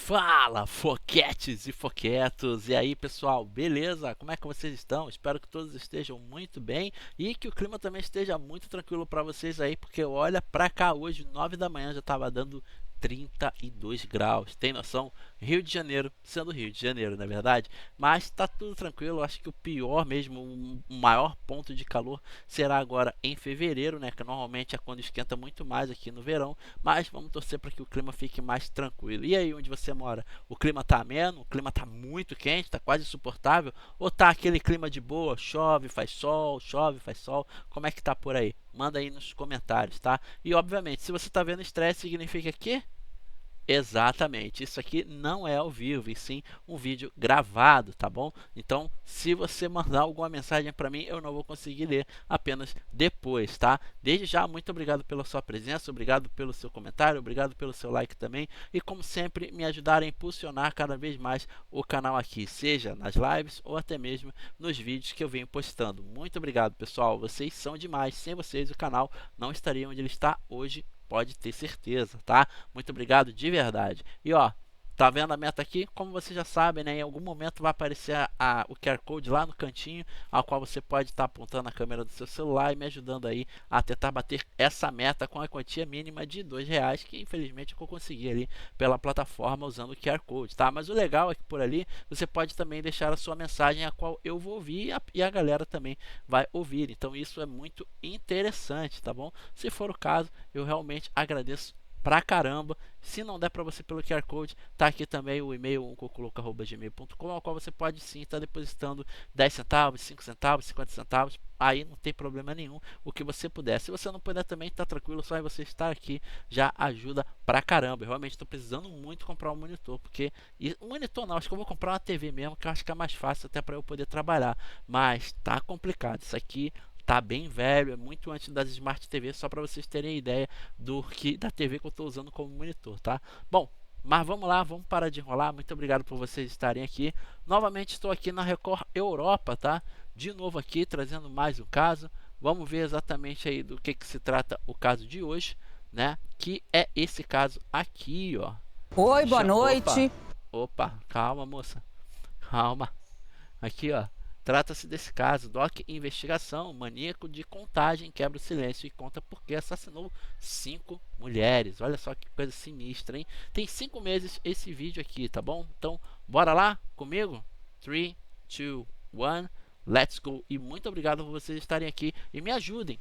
Fala, foquetes e foquetos! E aí, pessoal, beleza? Como é que vocês estão? Espero que todos estejam muito bem e que o clima também esteja muito tranquilo para vocês aí, porque olha pra cá, hoje, 9 da manhã, já estava dando 32 graus. Tem noção? Rio de Janeiro, sendo Rio de Janeiro, não é verdade? Mas tá tudo tranquilo. Acho que o pior mesmo, o maior ponto de calor será agora em fevereiro, né? Que normalmente é quando esquenta muito mais aqui no verão. Mas vamos torcer para que o clima fique mais tranquilo. E aí, onde você mora? O clima tá ameno? O clima tá muito quente? Tá quase insuportável? Ou tá aquele clima de boa? Chove, faz sol, chove, faz sol? Como é que tá por aí? Manda aí nos comentários, tá? E obviamente, se você tá vendo estresse, significa que exatamente, isso aqui não é ao vivo, e sim um vídeo gravado, tá bom? Então, se você mandar alguma mensagem para mim, eu não vou conseguir ler, apenas depois, tá? Desde já, muito obrigado pela sua presença, obrigado pelo seu comentário, obrigado pelo seu like também, e como sempre, me ajudar a impulsionar cada vez mais o canal aqui, seja nas lives ou até mesmo nos vídeos que eu venho postando. Muito obrigado, pessoal, vocês são demais, sem vocês o canal não estaria onde ele está hoje, pode ter certeza, tá? Muito obrigado de verdade. E ó, tá vendo a meta aqui? Como você já sabe, né? Em algum momento vai aparecer o QR Code lá no cantinho, ao qual você pode estar apontando a câmera do seu celular e me ajudando aí a tentar bater essa meta com a quantia mínima de R$ 2, que infelizmente eu consegui ali pela plataforma usando o QR Code, tá? Mas o legal é que por ali você pode também deixar a sua mensagem, a qual eu vou ouvir e a galera também vai ouvir. Então isso é muito interessante, tá bom? Se for o caso, eu realmente agradeço pra caramba. Se não der para você pelo QR Code, tá aqui também o e-mail uncocoloca@gmail.com, ao qual você pode sim estar depositando 10 centavos, 5 centavos, 50 centavos. Aí não tem problema nenhum, o que você puder. Se você não puder também, tá tranquilo, só você estar aqui já ajuda pra caramba. Eu realmente estou precisando muito comprar um monitor, porque um monitor não, acho que eu vou comprar uma TV mesmo, que eu acho que é mais fácil até para eu poder trabalhar. Mas tá complicado. Isso aqui tá bem velho, é muito antes das Smart TV, só para vocês terem ideia da TV que eu estou usando como monitor, tá? Bom, mas vamos lá, vamos parar de enrolar. Muito obrigado por vocês estarem aqui. Novamente estou aqui na Record Europa, tá? De novo aqui, trazendo mais um caso. Vamos ver exatamente aí do que se trata o caso de hoje, né? Que é esse caso aqui, ó. Oi, boa noite. Opa, calma, moça. Calma. Aqui, ó. Trata-se desse caso. Doc investigação. Maníaco de contagem quebra o silêncio e conta por que assassinou 5 mulheres. Olha só que coisa sinistra, hein? Tem 5 meses esse vídeo aqui, tá bom? Então, bora lá comigo? 3, 2, 1, let's go. E muito obrigado por vocês estarem aqui e me ajudem.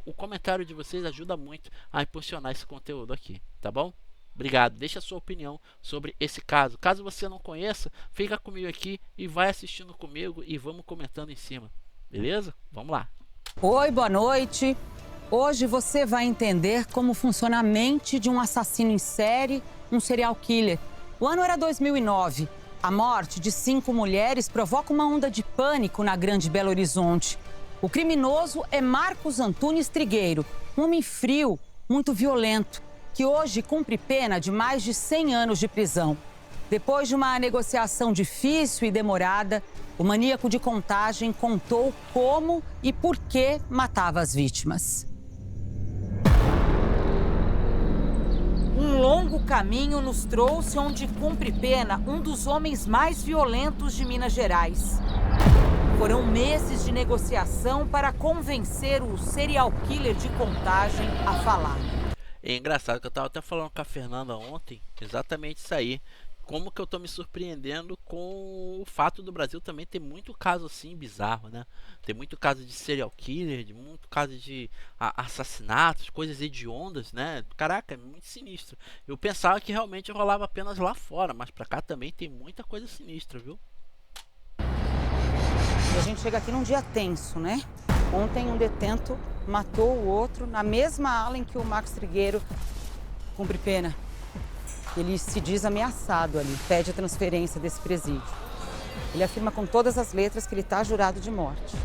O comentário de vocês ajuda muito a impulsionar esse conteúdo aqui, tá bom? Obrigado. Deixa a sua opinião sobre esse caso. Caso você não conheça, fica comigo aqui e vai assistindo comigo e vamos comentando em cima. Beleza? Vamos lá. Oi, boa noite. Hoje você vai entender como funciona a mente de um assassino em série, um serial killer. O ano era 2009. A morte de 5 mulheres provoca uma onda de pânico na Grande Belo Horizonte. O criminoso é Marcos Antunes Trigueiro, um homem frio, muito violento, que hoje cumpre pena de mais de 100 anos de prisão. Depois de uma negociação difícil e demorada, o maníaco de contagem contou como e por que matava as vítimas. Um longo caminho nos trouxe onde cumpre pena um dos homens mais violentos de Minas Gerais. Foram meses de negociação para convencer o serial killer de contagem a falar. É engraçado que eu estava até falando com a Fernanda ontem, exatamente isso aí. Como que eu estou me surpreendendo com o fato do Brasil também ter muito caso assim bizarro, né? Tem muito caso de serial killer, de muito caso de assassinatos, coisas hediondas, né? Caraca, é muito sinistro. Eu pensava que realmente rolava apenas lá fora, mas pra cá também tem muita coisa sinistra, viu? E a gente chega aqui num dia tenso, né? Ontem um detento matou o outro na mesma ala em que o Marcos Trigueiro cumpre pena. Ele se diz ameaçado ali, pede a transferência desse presídio. Ele afirma com todas as letras que ele está jurado de morte.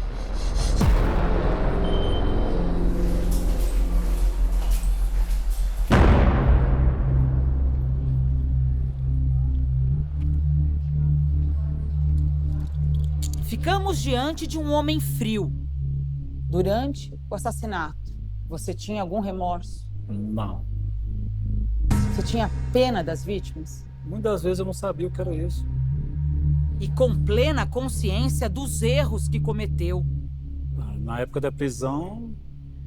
Ficamos diante de um homem frio. Durante o assassinato, você tinha algum remorso? Não. Você tinha pena das vítimas? Muitas vezes eu não sabia o que era isso. E com plena consciência dos erros que cometeu. Na época da prisão,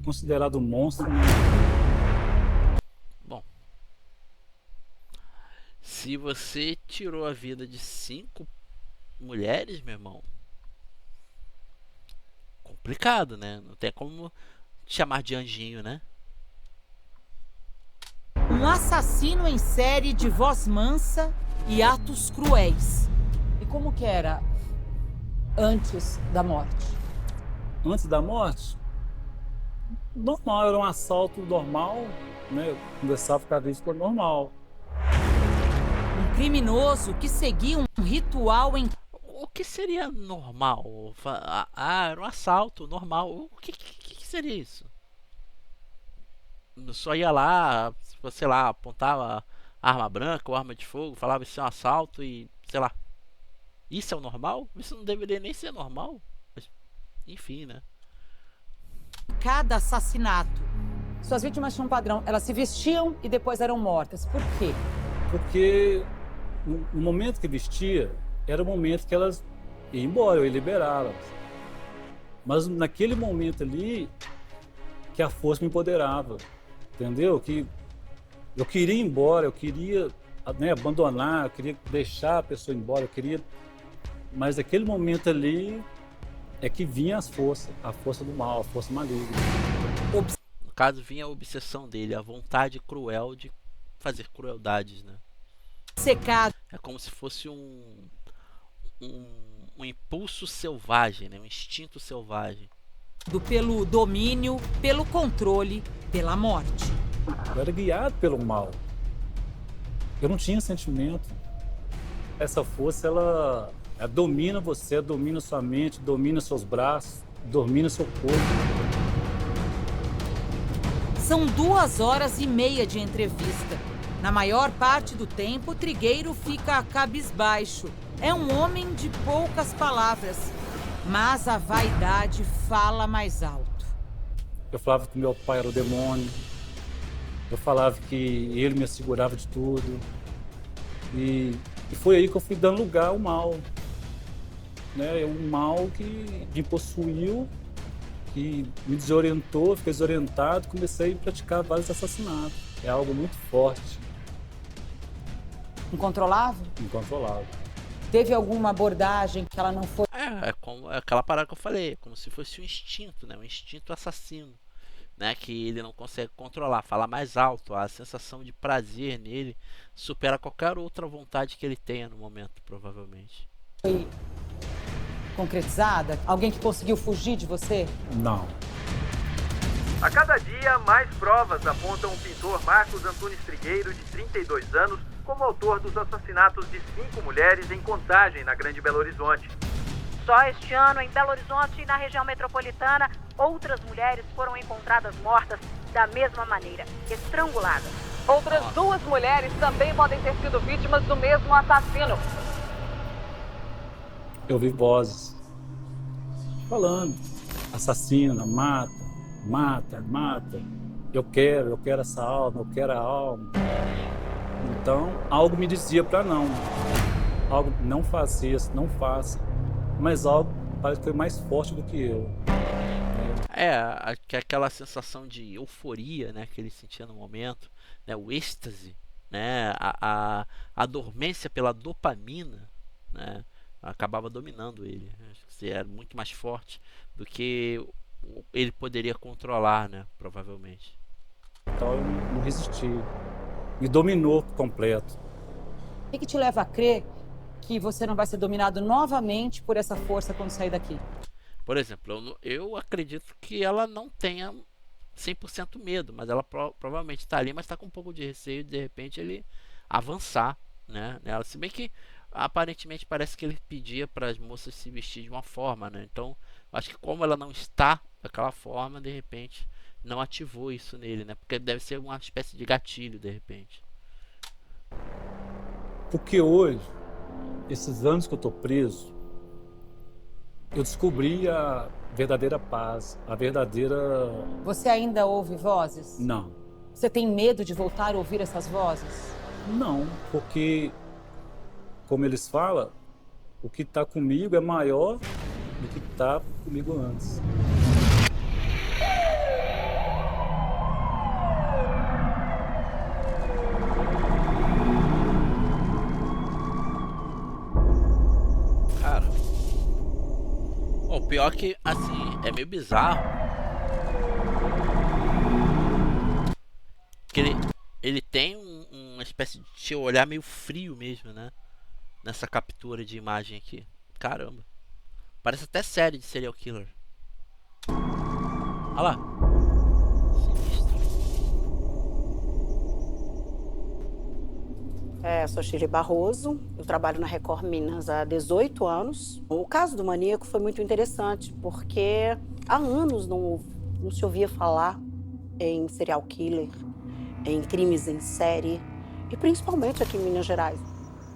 considerado um monstro, né? Bom, se você tirou a vida de 5 mulheres, meu irmão, complicado, né? Não tem como te chamar de anjinho, né? Um assassino em série de voz mansa e atos cruéis. E como que era antes da morte? Antes da morte, normal, era um assalto normal, né? Eu conversava com a vítima normal. Um criminoso que seguia um ritual em O que seria normal? Era um assalto normal. O que seria isso? Só ia lá, sei lá, apontava arma branca ou arma de fogo, falava isso é um assalto e, sei lá. Isso é o normal? Isso não deveria nem ser normal. Mas, enfim, né? cada assassinato. Suas vítimas tinham um padrão. Elas se vestiam e depois eram mortas. Por quê? Porque no momento que vestia, era o momento que elas iam embora, eu ia liberá-las. Mas naquele momento ali, que a força me empoderava, entendeu? Que eu queria ir embora, eu queria, né, abandonar, eu queria deixar a pessoa embora, eu queria... Mas naquele momento ali é que vinha as forças, a força do mal, a força maligna. No caso, vinha a obsessão dele, a vontade cruel de fazer crueldades, né? Secado É como se fosse um impulso selvagem, né? Um instinto selvagem. pelo domínio, pelo controle, pela morte. Eu era guiado pelo mal. Eu não tinha sentimento. Essa força, ela domina você, domina sua mente, domina seus braços, domina seu corpo. São 2h30 de entrevista. Na maior parte do tempo, o Trigueiro fica cabisbaixo. É um homem de poucas palavras, mas a vaidade fala mais alto. Eu falava que meu pai era o demônio. Eu falava que ele me assegurava de tudo. E foi aí que eu fui dando lugar ao mal. Né? Um mal que me possuiu, que me desorientou, fiquei desorientado, comecei a praticar vários assassinatos. É algo muito forte. Incontrolável? Incontrolável. Teve alguma abordagem que ela não foi? É como aquela parada que eu falei, como se fosse um instinto, né? Um instinto assassino, né? Que ele não consegue controlar, fala mais alto, a sensação de prazer nele supera qualquer outra vontade que ele tenha no momento, provavelmente. Foi concretizada? Alguém que conseguiu fugir de você? Não. A cada dia, mais provas apontam o pintor Marcos Antunes Trigueiro, de 32 anos, como autor dos assassinatos de 5 mulheres em Contagem, na Grande Belo Horizonte. Só este ano, em Belo Horizonte e na região metropolitana, outras mulheres foram encontradas mortas da mesma maneira, estranguladas. Outras 2 mulheres também podem ter sido vítimas do mesmo assassino. Eu vi vozes falando, assassina, mata, mata, mata. Eu quero essa alma, eu quero a alma. Então, algo me dizia para não. Algo, não faça isso, não faça. Mas algo parece que foi mais forte do que eu. Aquela sensação de euforia, né, que ele sentia no momento, né, o êxtase, né, a dormência pela dopamina, né, acabava dominando ele. Acho que era muito mais forte do que ele poderia controlar, né, provavelmente. Então eu não resisti. Me dominou por completo. O que te leva a crer que você não vai ser dominado novamente por essa força quando sair daqui? Por exemplo, eu acredito que ela não tenha 100% medo, mas ela provavelmente está ali, mas está com um pouco de receio de repente ele avançar, né, nela. Se bem que aparentemente parece que ele pedia para as moças se vestir de uma forma, né? Então, acho que como ela não está daquela forma, de repente não ativou isso nele, né? Porque deve ser uma espécie de gatilho, de repente. Porque hoje, esses anos que eu tô preso, eu descobri a verdadeira paz, a verdadeira... Você ainda ouve vozes? Não. Você tem medo de voltar a ouvir essas vozes? Não, porque como eles falam, o que está comigo é maior do que está comigo antes. Cara, o pior que, assim, é meio bizarro. Que ele tem uma espécie de olhar meio frio mesmo, né? Nessa captura de imagem aqui. Caramba. Parece até série de serial killer. Olha lá. Sinistro. Sou Shirley Barroso, eu trabalho na Record Minas há 18 anos. O caso do maníaco foi muito interessante, porque há anos não se ouvia falar em serial killer, em crimes em série, e principalmente aqui em Minas Gerais.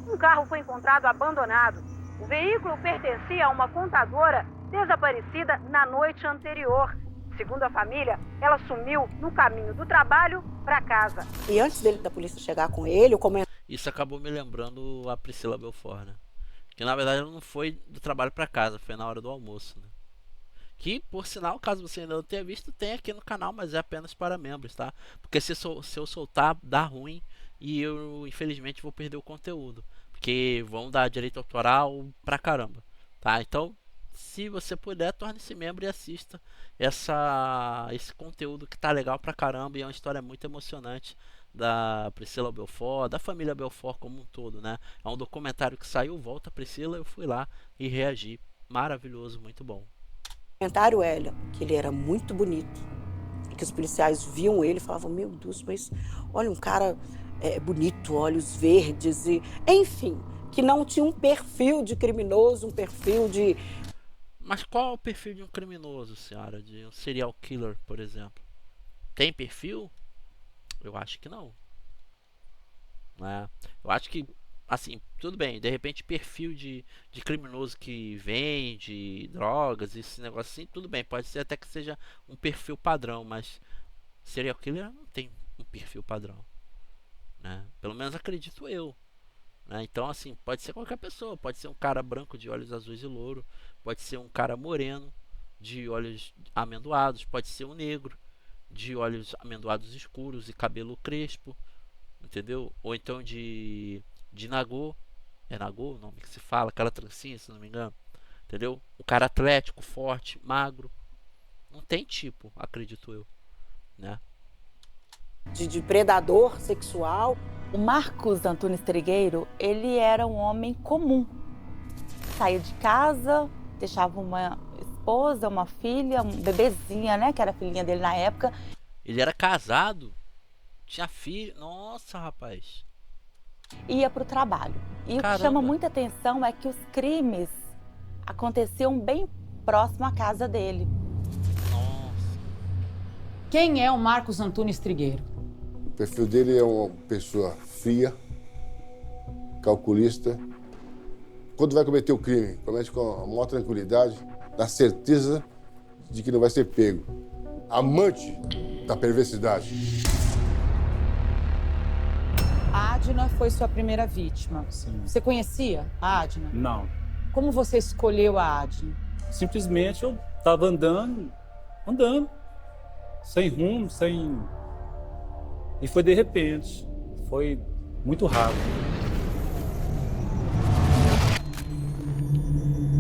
Um carro foi encontrado abandonado. O veículo pertencia a uma contadora desaparecida na noite anterior. Segundo a família, ela sumiu no caminho do trabalho para casa. E antes da polícia chegar com ele, o comentário... Isso acabou me lembrando a Priscila Belfort, né? Que na verdade ela não foi do trabalho para casa, foi na hora do almoço, né? Que, por sinal, caso você ainda não tenha visto, tem aqui no canal, mas é apenas para membros, tá? Porque se eu soltar, dá ruim e eu, infelizmente, vou perder o conteúdo. Porque vão dar direito autoral pra caramba, tá? Então, se você puder, torne-se membro e assista esse conteúdo que tá legal pra caramba e é uma história muito emocionante da Priscila Belfort, da família Belfort como um todo, né? É um documentário que saiu, Volta Priscila, eu fui lá e reagi. Maravilhoso, muito bom. O comentário era que ele era muito bonito, e que os policiais viam ele e falavam, meu Deus, mas olha um cara bonito, olhos verdes, e enfim, que não tinha um perfil de criminoso, um perfil de... Mas qual é o perfil de um criminoso, senhora? De um serial killer, por exemplo? Tem perfil? Eu acho que não. Eu acho que, assim, tudo bem, de repente perfil de criminoso que vende drogas, esse negócio assim, tudo bem, pode ser até que seja um perfil padrão, mas serial killer não tem um perfil padrão, né? Pelo menos acredito eu, né? Então, assim, pode ser qualquer pessoa, pode ser um cara branco de olhos azuis e louro, pode ser um cara moreno de olhos amendoados, pode ser um negro de olhos amendoados escuros e cabelo crespo, entendeu? Ou então de nagô, é nagô o nome que se fala, aquela trancinha, se não me engano, entendeu? O cara atlético, forte, magro, não tem tipo, acredito eu, né? De predador sexual. O Marcos Antunes Trigueiro, ele era um homem comum. Saía de casa, deixava uma esposa, uma filha, um bebezinha, né, que era a filhinha dele na época. Ele era casado, tinha filho, nossa, rapaz. Ia para o trabalho. E Caramba. O que chama muita atenção é que os crimes aconteciam bem próximo à casa dele. Nossa. Quem é o Marcos Antunes Trigueiro? O perfil dele é uma pessoa fria, calculista. Quando vai cometer o crime, comete com a maior tranquilidade, na certeza de que não vai ser pego. Amante da perversidade. A Adna foi sua primeira vítima. Sim. Você conhecia a Adna? Não. Como você escolheu a Adna? Simplesmente eu estava andando, sem rumo, sem... E foi de repente, foi muito rápido.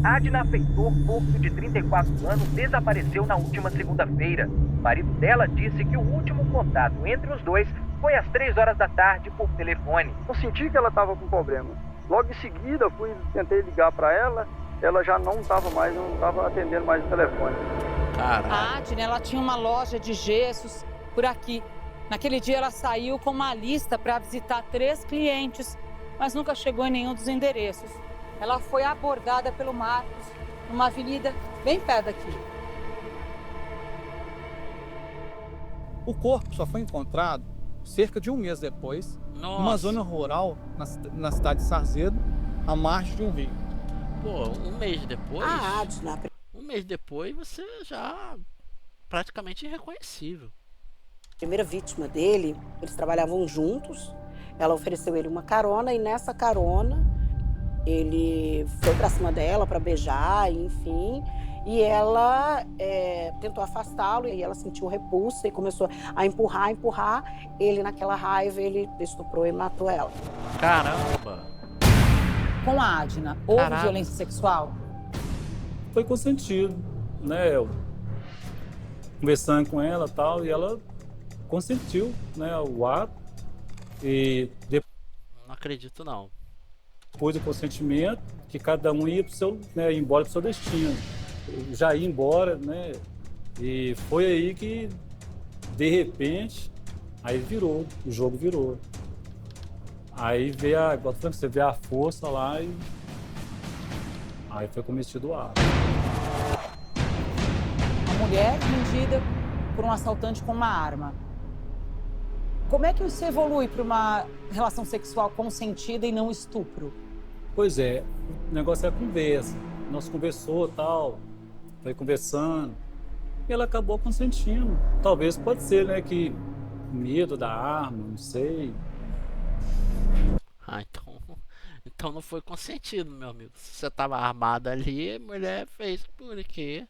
Adna Feitor Porto, de 34 anos, desapareceu na última segunda-feira. O marido dela disse que o último contato entre os dois foi às 3 horas da tarde por telefone. Eu senti que ela estava com problema. Logo em seguida, tentei ligar para ela, ela já não estava atendendo mais o telefone. Caralho. A Adna, ela tinha uma loja de gessos por aqui. Naquele dia ela saiu com uma lista para visitar 3 clientes, mas nunca chegou em nenhum dos endereços. Ela foi abordada pelo Marcos, numa avenida bem perto daqui. O corpo só foi encontrado cerca de um mês depois, Nossa. numa zona rural, na cidade de Sarzedo, à margem de um rio. Pô, um mês depois. A Adna. Um mês depois você já praticamente irreconhecível. A primeira vítima dele, eles trabalhavam juntos. Ela ofereceu ele uma carona e nessa carona Ele foi pra cima dela para beijar, enfim, e ela tentou afastá-lo e ela sentiu repulsa e começou a empurrar. Ele, naquela raiva, ele estuprou e matou ela. Caramba! Com a Adna, houve Caraca. violência sexual? Foi consentido, né? Eu conversando com ela e tal, e ela consentiu, né, o ato. E Não acredito, não. depois do consentimento, que cada um ia pro seu, né, embora pro seu destino. Eu já ia embora, né? E foi aí que, de repente, aí virou, o jogo virou. Aí veio igual você vê a força lá e aí foi cometido o ato. A mulher vendida por um assaltante com uma arma. Como é que isso evolui para uma relação sexual consentida e não estupro? Pois é, o negócio é a conversa. Nós conversou e tal, foi conversando, e ela acabou consentindo. Talvez pode ser, né, que medo da arma, não sei. Ah, então não foi consentido, meu amigo. Se você tava armado ali, a mulher fez porque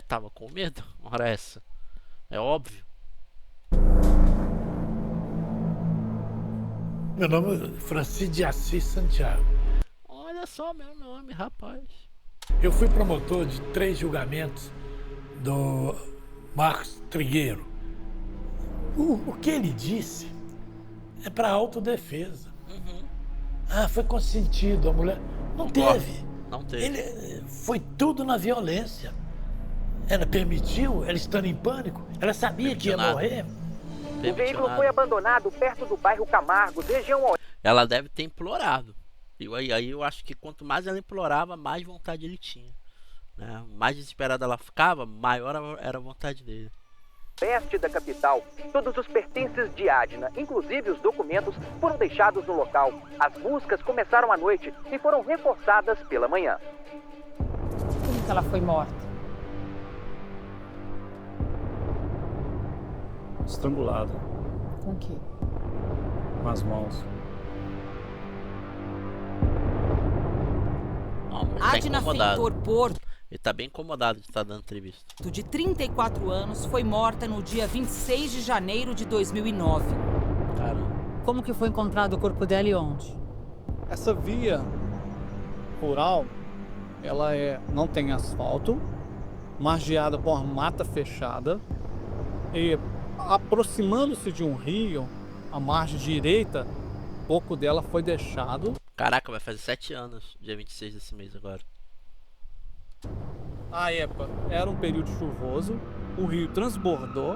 tava com medo. Ora essa. É óbvio. Meu nome é Francisco de Assis Santiago. Olha só meu nome, rapaz. Eu fui promotor de 3 julgamentos do Marcos Trigueiro. O que ele disse é para autodefesa. Ah, foi consentido, a mulher. Não teve. Não teve. Ele foi tudo na violência. Ela permitiu, ela estando em pânico, ela sabia que ia morrer. O veículo foi abandonado perto do bairro Camargos, região oeste. Ela deve ter implorado. E aí eu acho que quanto mais ela implorava, mais vontade ele tinha. Né? Mais desesperada ela ficava, maior era a vontade dele. Oeste da capital, todos os pertences de Adna, inclusive os documentos, foram deixados no local. As buscas começaram à noite e foram reforçadas pela manhã. Como que ela foi morta? Estrangulado, Com o quê? com as mãos. Adna Feitor Porto, Ele tá bem incomodado de estar dando entrevista. de 34 anos, foi morta no dia 26 de janeiro de 2009. Caramba. Como que foi encontrado o corpo dela e onde? Essa via rural, ela não tem asfalto, margeada por uma mata fechada e aproximando-se de um rio, à margem direita, o corpo dela foi deixado. Caraca, vai fazer 7 anos, dia 26 desse mês agora. A época era um período chuvoso, o rio transbordou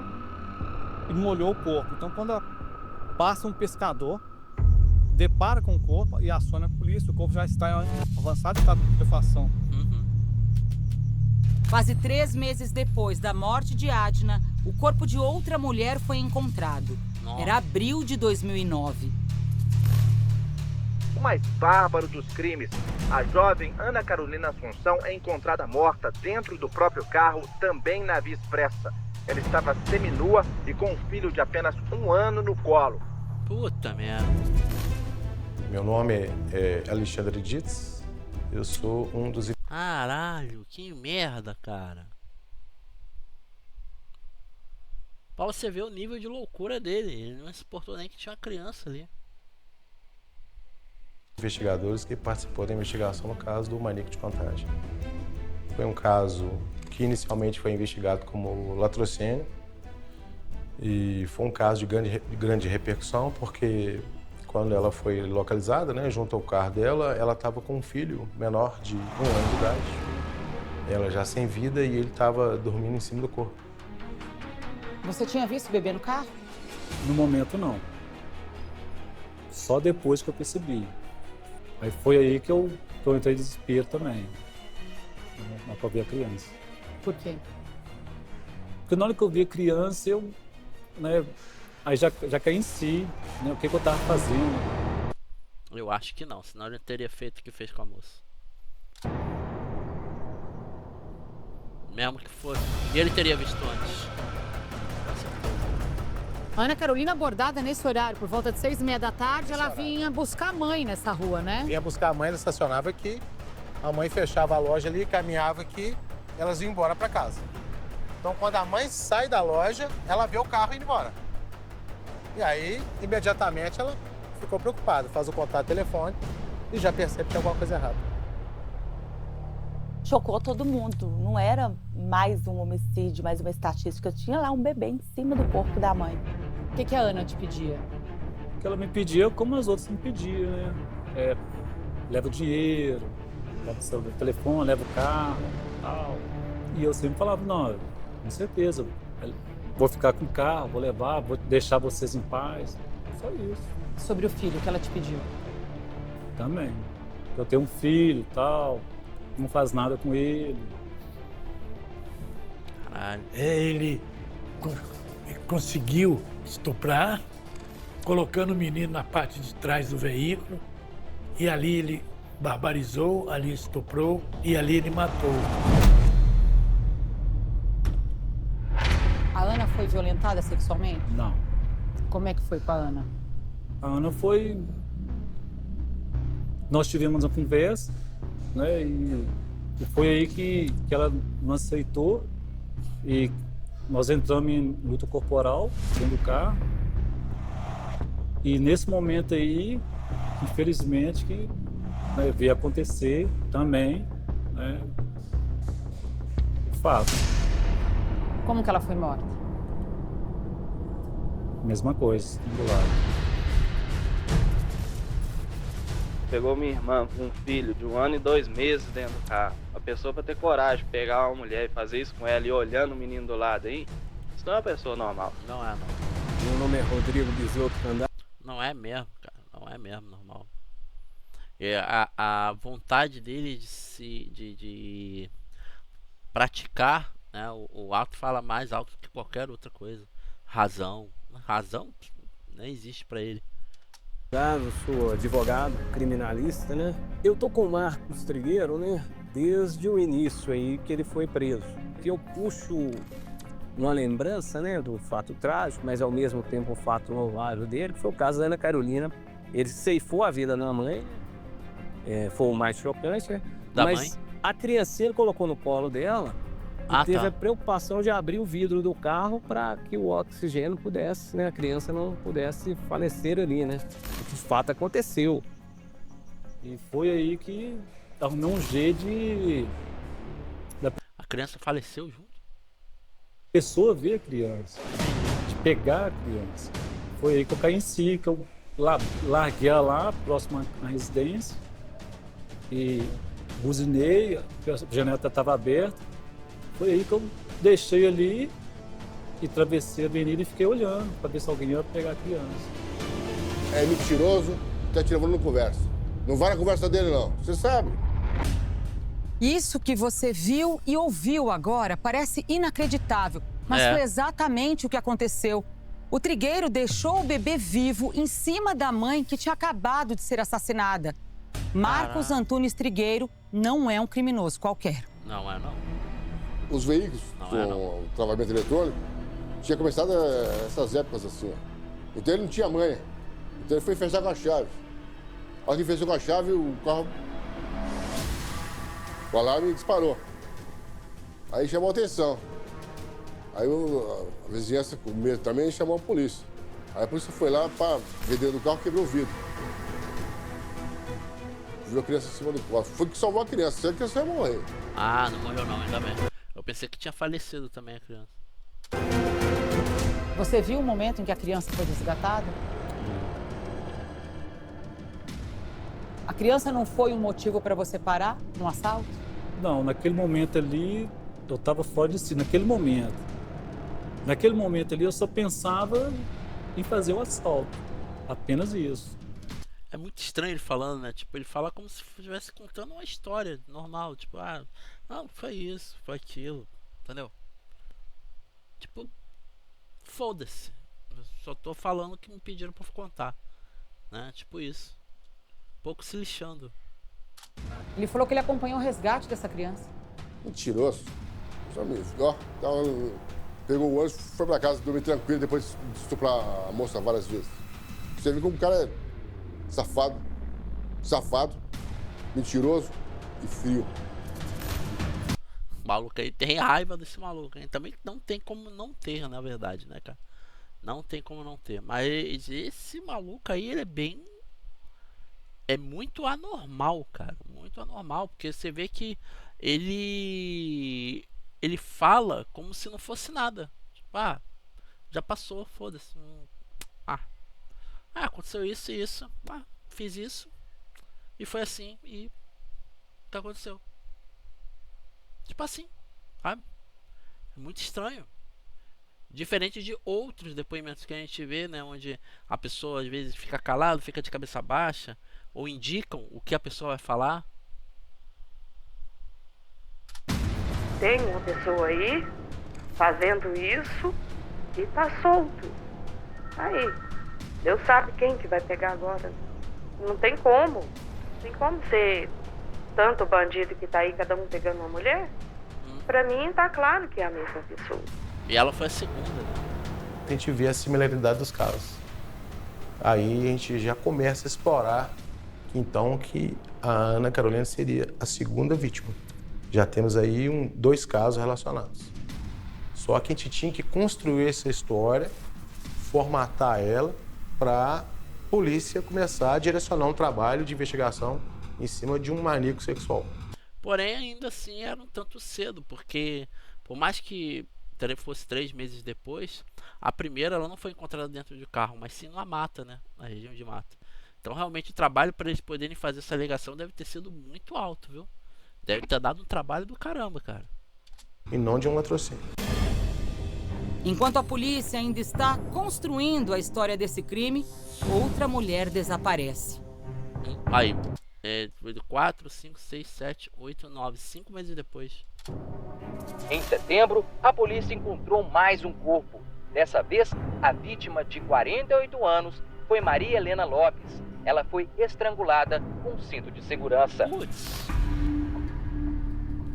e molhou o corpo. Então, quando passa um pescador, depara com o corpo e aciona a polícia, o corpo já está em avançado estado de putrefação. Quase 3 meses depois da morte de Adna, o corpo de outra mulher foi encontrado. Nossa. Era abril de 2009. O mais bárbaro dos crimes, a jovem Ana Carolina Assunção é encontrada morta dentro do próprio carro, também na Via Expressa. Ela estava seminua e com um filho de apenas 1 ano no colo. Puta merda. Meu nome é Alexandre Ditz, eu sou um dos... Caralho, que merda, cara. Pra você ver o nível de loucura dele. Ele não se importou nem que tinha uma criança ali. investigadores que participou da investigação no caso do maníaco de Contagem. Foi um caso que inicialmente foi investigado como latrocínio e foi um caso de grande repercussão porque quando ela foi localizada, né, junto ao carro dela, ela estava com um filho menor de 1 ano de idade. Ela já sem vida e ele estava dormindo em cima do corpo. Você tinha visto o bebê no carro? No momento, não. Só depois que eu percebi. Aí foi aí que eu entrei em desespero também. Na hora que eu vi a criança. Por quê? Porque na hora que eu vi a criança, eu... né, aí já caí em si, né, o que eu tava fazendo. Eu acho que não, senão ele teria feito o que fez com a moça. Mesmo que fosse. E ele teria visto antes. Com certeza. A Ana Carolina abordada nesse horário, por volta de 6h30 da tarde, ela vinha buscar a mãe nessa rua, né? Vinha buscar a mãe, ela estacionava aqui, a mãe fechava a loja ali, caminhava aqui, elas iam embora para casa. Então, quando a mãe sai da loja, ela vê o carro indo embora. E aí, imediatamente, ela ficou preocupada, faz o contato telefônico e já percebe que tem alguma coisa errada. Chocou todo mundo. Não era mais um homicídio, mais uma estatística. Tinha lá um bebê em cima do corpo da mãe. O que a Ana te pedia? O que ela me pedia, como as outras me pediam, né? Leva o dinheiro, leva o telefone, leva o carro, tal. E eu sempre falava, não, com certeza, vou ficar com o carro, vou levar, vou deixar vocês em paz. Só isso. Sobre o filho, o que ela te pediu? Também. Eu tenho um filho e tal, não faz nada com ele. Caralho. Ele conseguiu estuprar, colocando o menino na parte de trás do veículo, e ali ele barbarizou, ali estuprou e ali ele matou. A Ana foi violentada sexualmente? Não. Como é que foi com a Ana? A Ana foi... Nós tivemos uma conversa, né? E foi aí que ela não aceitou. E nós entramos em luta corporal dentro do carro. E nesse momento aí, infelizmente, que veio acontecer também, né, o fato. Como que ela foi morta? Mesma coisa, do lado. Pegou minha irmã com um filho de 1 ano e 2 meses dentro do carro. A pessoa pra ter coragem de pegar uma mulher e fazer isso com ela e olhando o menino do lado aí, isso não é uma pessoa normal. Não é, não. Meu nome é Rodrigo Bisotto Candá. Não é mesmo, cara. Não é mesmo normal. A vontade dele de praticar, né, o ato fala mais alto que qualquer outra coisa. Razão não existe pra ele. Eu sou advogado, criminalista, né? Eu tô com o Marcos Trigueiro, né? Desde o início aí que ele foi preso. Que eu puxo uma lembrança, né, do fato trágico, mas ao mesmo tempo um fato louvável dele, que foi o caso da Ana Carolina. Ele ceifou a vida da mãe, foi o mais chocante, né? Mas a criancinha ele colocou no colo dela e teve a preocupação de abrir o vidro do carro para que o oxigênio pudesse, né, a criança não pudesse falecer ali, né? De fato aconteceu. E foi aí que arrumou um jeito de... A criança faleceu junto? A pessoa ver a criança, de pegar a criança. Foi aí que eu caí em si, que eu larguei ela lá, próximo à residência, e buzinei, a janela estava aberta. Foi aí que eu deixei ali e atravessei a avenida e fiquei olhando para ver se alguém ia pegar a criança. É mentiroso, tá te levando no conversa. Não vai na conversa dele, não. Você sabe. Isso que você viu e ouviu agora parece inacreditável, mas foi exatamente o que aconteceu. O Trigueiro deixou o bebê vivo em cima da mãe que tinha acabado de ser assassinada. Marcos Antunes Trigueiro não é um criminoso qualquer. Não é, não. Os veículos com o travamento eletrônico tinha começado essas épocas assim, ó. Então ele não tinha manha. Então ele foi fechar com a chave. A hora que fechou com a chave, o carro... O alarme disparou. Aí chamou a atenção. Aí a vizinhança com medo também chamou a polícia. Aí a polícia foi lá para ver dentro do carro e quebrou o vidro. Viu a criança em cima do carro. Foi que salvou a criança, senão a criança ia morrer. Ah, não morreu não, ainda bem. Eu pensei que tinha falecido também a criança. Você viu o momento em que a criança foi resgatada? A criança não foi um motivo para você parar no assalto? Não, naquele momento ali, eu estava fora de si, naquele momento. Naquele momento ali, eu só pensava em fazer o assalto. Apenas isso. É muito estranho ele falando, né? Tipo, ele fala como se estivesse contando uma história normal. Tipo, não, foi isso, foi aquilo. Entendeu? Tipo, foda-se. Eu só tô falando o que me pediram pra contar. Né? Tipo isso. Pouco se lixando. Ele falou que ele acompanhou o resgate dessa criança. Mentiroso. Os amigos, ó, tava pegou o ônibus, foi pra casa, dormir tranquilo, depois de estuprar a moça várias vezes. Você vê como o cara é safado, mentiroso e frio. O maluco aí tem raiva desse maluco, hein? Também não tem como não ter, na verdade, né, cara? Não tem como não ter. Mas esse maluco aí, ele é bem... É muito anormal, cara. Muito anormal, porque você vê que ele fala como se não fosse nada. Tipo, já passou, foda-se. Aconteceu isso e isso. Fiz isso. E foi assim. E o que aconteceu? Tipo assim, sabe? É muito estranho. Diferente de outros depoimentos que a gente vê, né? Onde a pessoa às vezes fica calada, fica de cabeça baixa. Ou indicam o que a pessoa vai falar. Tem uma pessoa aí fazendo isso e tá solto. Aí, Deus sabe quem que vai pegar agora. Não tem como. Não tem como ser tanto bandido que tá aí, cada um pegando uma mulher. Pra mim tá claro que é a mesma pessoa. E ela foi a segunda, né? A gente vê a similaridade dos casos. Aí a gente já começa a explorar então que a Ana Carolina seria a segunda vítima. Já temos aí 2 casos relacionados. Só que a gente tinha que construir essa história, formatar ela para a polícia começar a direcionar um trabalho de investigação em cima de um maníaco sexual. Porém, ainda assim, era um tanto cedo, porque por mais que fosse 3 meses depois, a primeira ela não foi encontrada dentro do carro, mas sim numa mata, né? Na região de mata. Então, realmente, o trabalho para eles poderem fazer essa alegação deve ter sido muito alto, viu? Deve ter dado um trabalho do caramba, cara. E não de um latrocínio. Enquanto a polícia ainda está construindo a história desse crime, outra mulher desaparece. Aí, 4, 5, 6, 7, 8, 9, 5 meses depois. Em setembro, a polícia encontrou mais um corpo. Dessa vez, a vítima de 48 anos foi Maria Helena Lopes. Ela foi estrangulada com um cinto de segurança.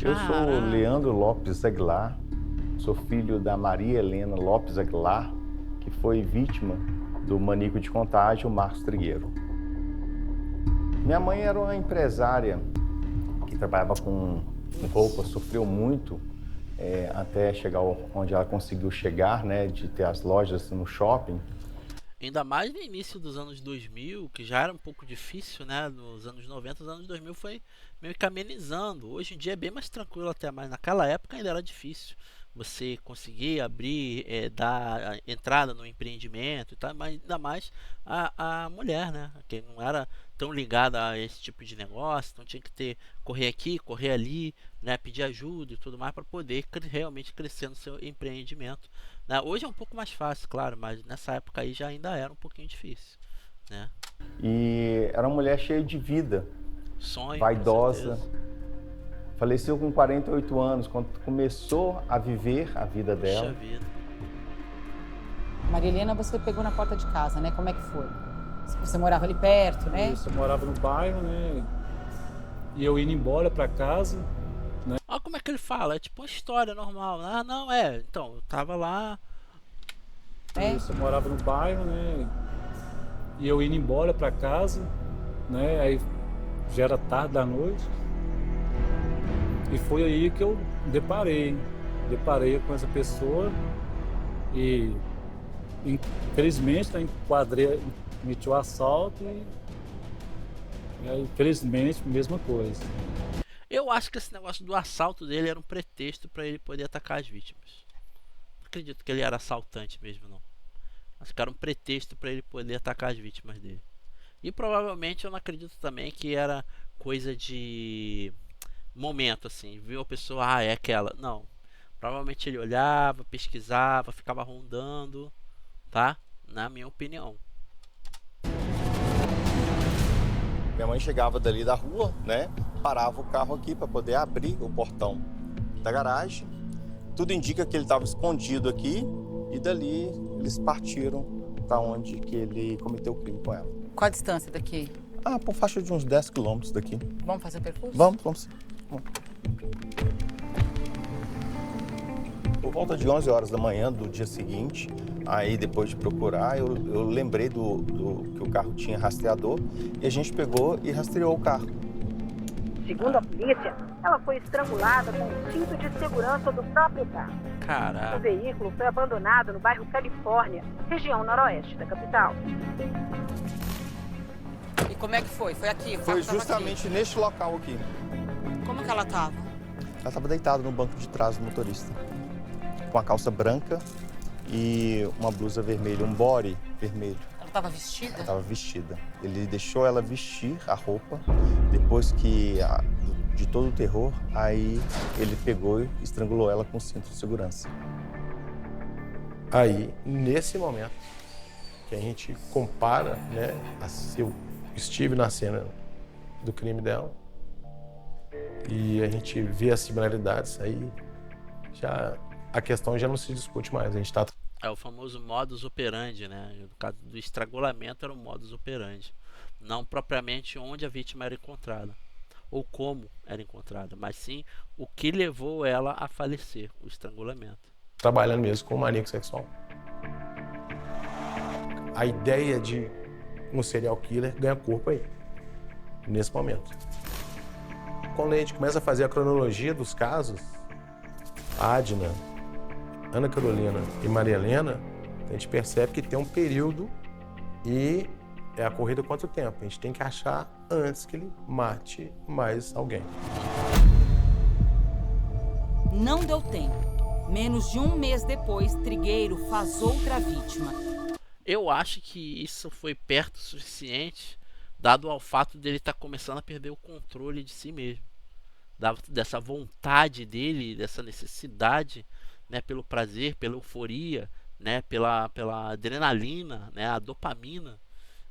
Eu sou o Leandro Lopes Aguilar, sou filho da Maria Helena Lopes Aguilar, que foi vítima do maníaco de contágio Marcos Trigueiro. Minha mãe era uma empresária que trabalhava com roupa, sofreu muito até chegar onde ela conseguiu chegar, né, de ter as lojas no shopping. Ainda mais no início dos anos 2000, que já era um pouco difícil, né? Nos anos 90, os anos 2000 foi meio que amenizando. Hoje em dia é bem mais tranquilo até, mas naquela época ainda era difícil você conseguir abrir, dar entrada no empreendimento e tal, mas ainda mais a mulher, né? Que não era tão ligada a esse tipo de negócio, então tinha que correr aqui, correr ali, né? Pedir ajuda e tudo mais para poder realmente crescer no seu empreendimento. Né? Hoje é um pouco mais fácil, claro, mas nessa época aí já ainda era um pouquinho difícil, né? E era uma mulher cheia de vida, sonho, vaidosa. Faleceu com 48 anos, quando começou a viver a vida dela. Puxa vida. Maria Helena, você pegou na porta de casa, né? Como é que foi? Você morava ali perto, né? Isso, eu morava no bairro, né? E eu indo embora pra casa, né? Olha como é que ele fala, é tipo uma história normal. Então, eu tava lá. Isso, eu morava no bairro, né? E eu indo embora pra casa, né? Aí já era tarde da noite. E foi aí que eu deparei com essa pessoa e infelizmente enquadrei, meti o assalto e aí, infelizmente, mesma coisa. Eu acho que esse negócio do assalto dele era um pretexto para ele poder atacar as vítimas. Não acredito que ele era assaltante mesmo, não. Acho que era um pretexto para ele poder atacar as vítimas dele. E provavelmente eu não acredito também que era coisa de momento, assim, viu a pessoa, é aquela. Não. Provavelmente ele olhava, pesquisava, ficava rondando, tá? Na minha opinião. Minha mãe chegava dali da rua, né? Parava o carro aqui para poder abrir o portão da garagem. Tudo indica que ele estava escondido aqui e dali eles partiram para onde que ele cometeu o crime com ela. Qual a distância daqui? Por faixa de uns 10 quilômetros daqui. Vamos fazer o percurso? Vamos sim. Por volta de 11 horas da manhã do dia seguinte, aí depois de procurar, eu lembrei que o carro tinha rastreador e a gente pegou e rastreou o carro. Segundo a polícia, ela foi estrangulada com o cinto de segurança do próprio carro. Caraca. O veículo foi abandonado no bairro Califórnia, região noroeste da capital. E como é que foi? Foi aqui? Foi justamente neste local aqui. Como que ela tava? Ela estava deitada no banco de trás do motorista, com a calça branca e uma blusa vermelha, um body vermelho. Ela tava vestida? Ela estava vestida. Ele deixou ela vestir a roupa, depois de todo o terror, aí ele pegou e estrangulou ela com o cinto de segurança. Aí, nesse momento, que a gente compara, né, eu estive na cena do crime dela e a gente vê as similaridades, aí a questão já não se discute mais, a gente está... É o famoso modus operandi, né? No caso do estrangulamento era o modus operandi, não propriamente onde a vítima era encontrada ou como era encontrada, mas sim o que levou ela a falecer, o estrangulamento. Trabalhando mesmo com o maníaco sexual. A ideia de um serial killer ganha corpo aí, nesse momento. Quando a gente começa a fazer a cronologia dos casos, Adna, Ana Carolina e Maria Helena, a gente percebe que tem um período e é a corrida contra o tempo. A gente tem que achar antes que ele mate mais alguém. Não deu tempo. Menos de um mês depois, Trigueiro faz outra vítima. Eu acho que isso foi perto o suficiente, dado ao fato dele estar começando a perder o controle de si mesmo. Dessa vontade dele, dessa necessidade, né, pelo prazer, pela euforia, né, pela adrenalina, né, a dopamina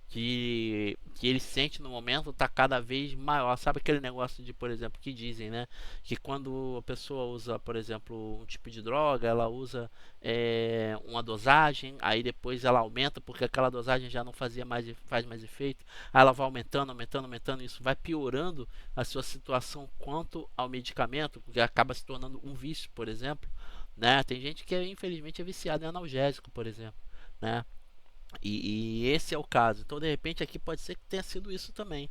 que ele sente no momento está cada vez maior. Sabe aquele negócio de, por exemplo, que dizem, né, que quando a pessoa usa, por exemplo, um tipo de droga, ela usa uma dosagem, aí depois ela aumenta porque aquela dosagem já não faz mais efeito, aí ela vai aumentando, e isso vai piorando a sua situação quanto ao medicamento, porque acaba se tornando um vício, por exemplo, né? Tem gente que infelizmente é viciada em analgésico, por exemplo, né? E esse é o caso. Então, de repente, aqui pode ser que tenha sido isso também,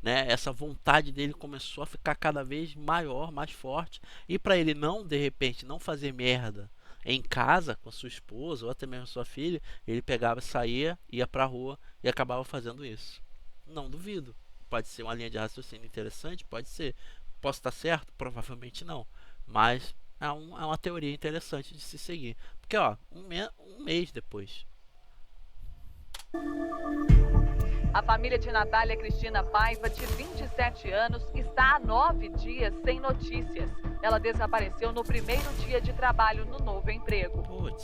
né? Essa vontade dele começou a ficar cada vez maior, mais forte. E para ele não, de repente, não fazer merda em casa com a sua esposa ou até mesmo sua filha, ele pegava, saía, ia pra rua e acabava fazendo isso. Não duvido. Pode ser uma linha de raciocínio interessante, pode ser. Posso estar certo? Provavelmente não. Mas é uma teoria interessante de se seguir. Porque, ó, um mês depois. A família de Natália Cristina Paiva, de 27 anos, está há 9 dias sem notícias. Ela desapareceu no primeiro dia de trabalho no novo emprego. Putz.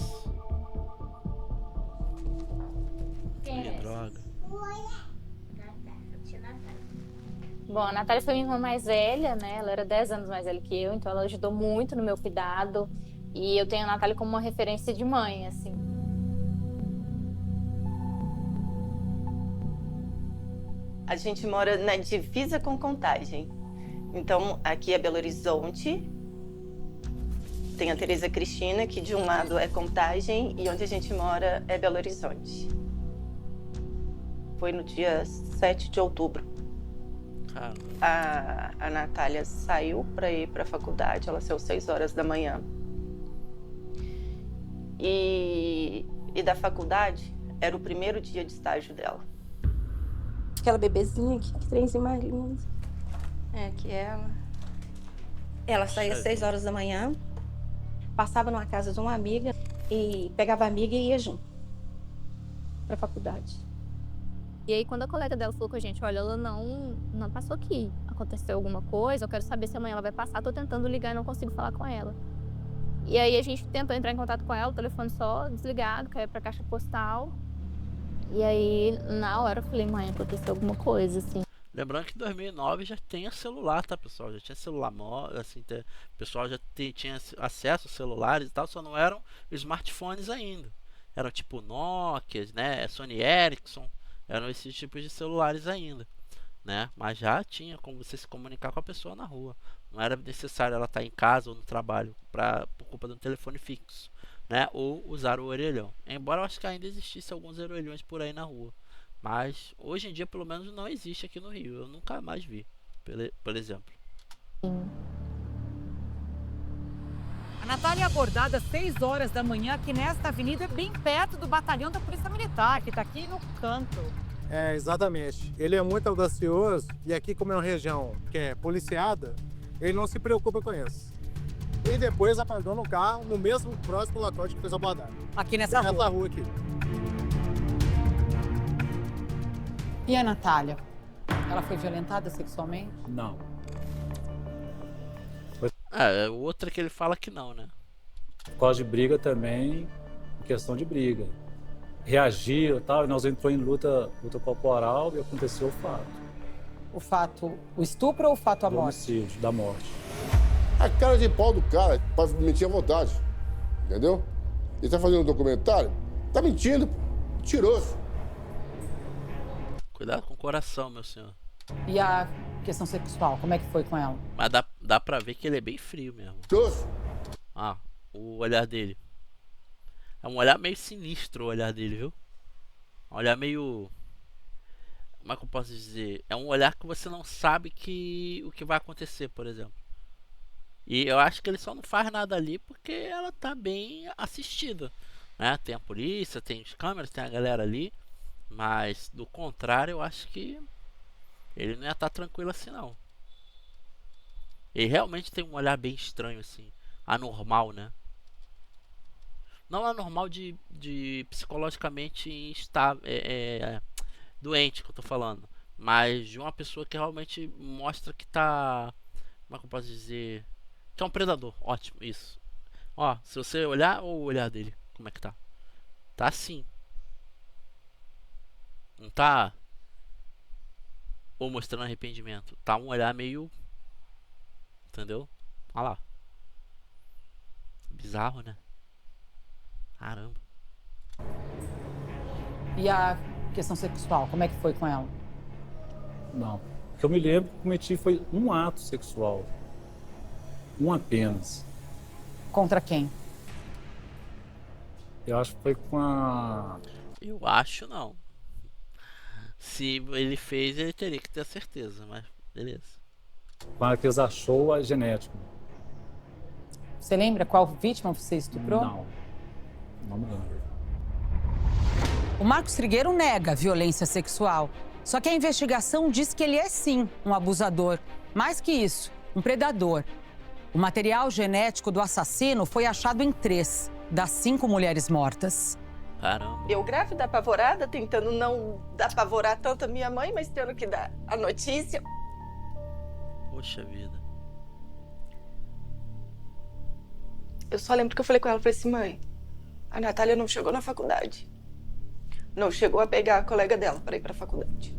Que droga. Bom, a Natália foi minha irmã mais velha, né? Ela era 10 anos mais velha que eu, então ela ajudou muito no meu cuidado. E eu tenho a Natália como uma referência de mãe, assim. A gente mora na divisa com Contagem. Então, aqui é Belo Horizonte. Tem a Tereza Cristina, que de um lado é Contagem e onde a gente mora é Belo Horizonte. Foi no dia 7 de outubro. A Natália saiu para ir para a faculdade, ela saiu 6 horas da manhã. E da faculdade era o primeiro dia de estágio dela. Aquela bebezinha aqui, que trenzinho mais lindo. É, aqui ela. Ela saía às 6 horas da manhã, passava numa casa de uma amiga e pegava a amiga e ia junto pra faculdade. E aí, quando a colega dela falou com a gente, olha, ela não passou aqui, aconteceu alguma coisa, eu quero saber se amanhã ela vai passar, tô tentando ligar e não consigo falar com ela. E aí a gente tentou entrar em contato com ela, o telefone só desligado, caiu pra caixa postal. E aí, na hora, eu falei, mãe, aconteceu alguma coisa, assim. Lembrando que em 2009 já tinha celular, tá, pessoal? Já tinha celular, assim, o pessoal já tinha acesso a celulares e tal, só não eram smartphones ainda. Eram tipo Nokia, né, Sony Ericsson, eram esses tipos de celulares ainda, né? Mas já tinha como você se comunicar com a pessoa na rua. Não era necessário ela estar em casa ou no trabalho por culpa de um telefone fixo, né? Ou usar o orelhão. Embora eu acho que ainda existisse alguns orelhões por aí na rua. Mas hoje em dia, pelo menos, não existe aqui no Rio. Eu nunca mais vi, por exemplo. A Natália é abordada às 6 horas da manhã aqui nesta avenida, bem perto do batalhão da Polícia Militar, que está aqui no canto. É, exatamente. Ele é muito audacioso e aqui, como é uma região que é policiada, ele não se preocupa com isso. E depois abandona o carro no mesmo próximo local que fez a abordagem. Aqui nessa rua aqui. E a Natália? Ela foi violentada sexualmente? Não. Outra que ele fala que não, né? Por causa de briga também, questão de briga. Reagiu e tal, e nós entramos em luta corporal e aconteceu o fato. O fato, o estupro ou o fato à morte? Homicídio, da morte. A cara de pau do cara, pra mentir à vontade, entendeu? Ele tá fazendo um documentário, tá mentindo, mentiroso. Cuidado com o coração, meu senhor. E a questão sexual, como é que foi com ela? Mas dá pra ver que ele é bem frio mesmo. O olhar dele. É um olhar meio sinistro o olhar dele, viu? Um olhar meio... Como é que eu posso dizer? É um olhar que você não sabe o que vai acontecer, por exemplo. E eu acho que ele só não faz nada ali porque ela tá bem assistida, né? Tem a polícia, tem as câmeras, tem a galera ali. Mas, do contrário, eu acho que ele não ia estar tranquilo assim, não. Ele realmente tem um olhar bem estranho, assim. Anormal, né? Não anormal de psicologicamente instável, doente, que eu tô falando. Mas de uma pessoa que realmente mostra que tá... Como é que eu posso dizer? Que é um predador. Ótimo, isso. Ó, se você olhar, ou o olhar dele, como é que tá? Tá assim. Não tá... Ou mostrando arrependimento. Tá um olhar meio... Entendeu? Olha lá. Bizarro, né? Caramba. E a questão sexual, como é que foi com ela? Não. O que eu me lembro que cometi foi um ato sexual. Um apenas. Contra quem? Eu acho que foi com a... Eu acho não. Se ele fez, ele teria que ter certeza, mas beleza. Com a que eles achou a genética. Você lembra qual vítima você estuprou? Não me lembro. O Marcos Trigueiro nega a violência sexual. Só que a investigação diz que ele é sim um abusador. Mais que isso, um predador. O material genético do assassino foi achado em 3 das 5 mulheres mortas. Caramba. Eu grávida, apavorada, tentando não apavorar tanto a minha mãe, mas tendo que dar a notícia. Poxa vida. Eu só lembro que eu falei com ela, falei assim, mãe, a Natália não chegou na faculdade. Não chegou a pegar a colega dela para ir para a faculdade.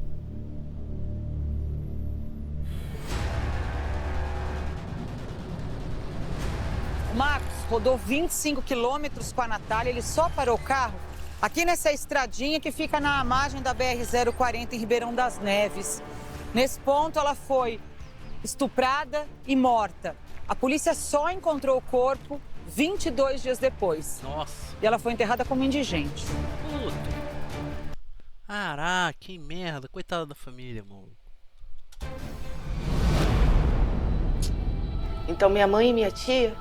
O Marcos rodou 25 quilômetros com a Natália, ele só parou o carro aqui nessa estradinha que fica na margem da BR-040 em Ribeirão das Neves. Nesse ponto, ela foi estuprada e morta. A polícia só encontrou o corpo 22 dias depois. Nossa. E ela foi enterrada como indigente. Puta. Caraca, que merda. Coitada da família, mano. Então minha mãe e minha tia,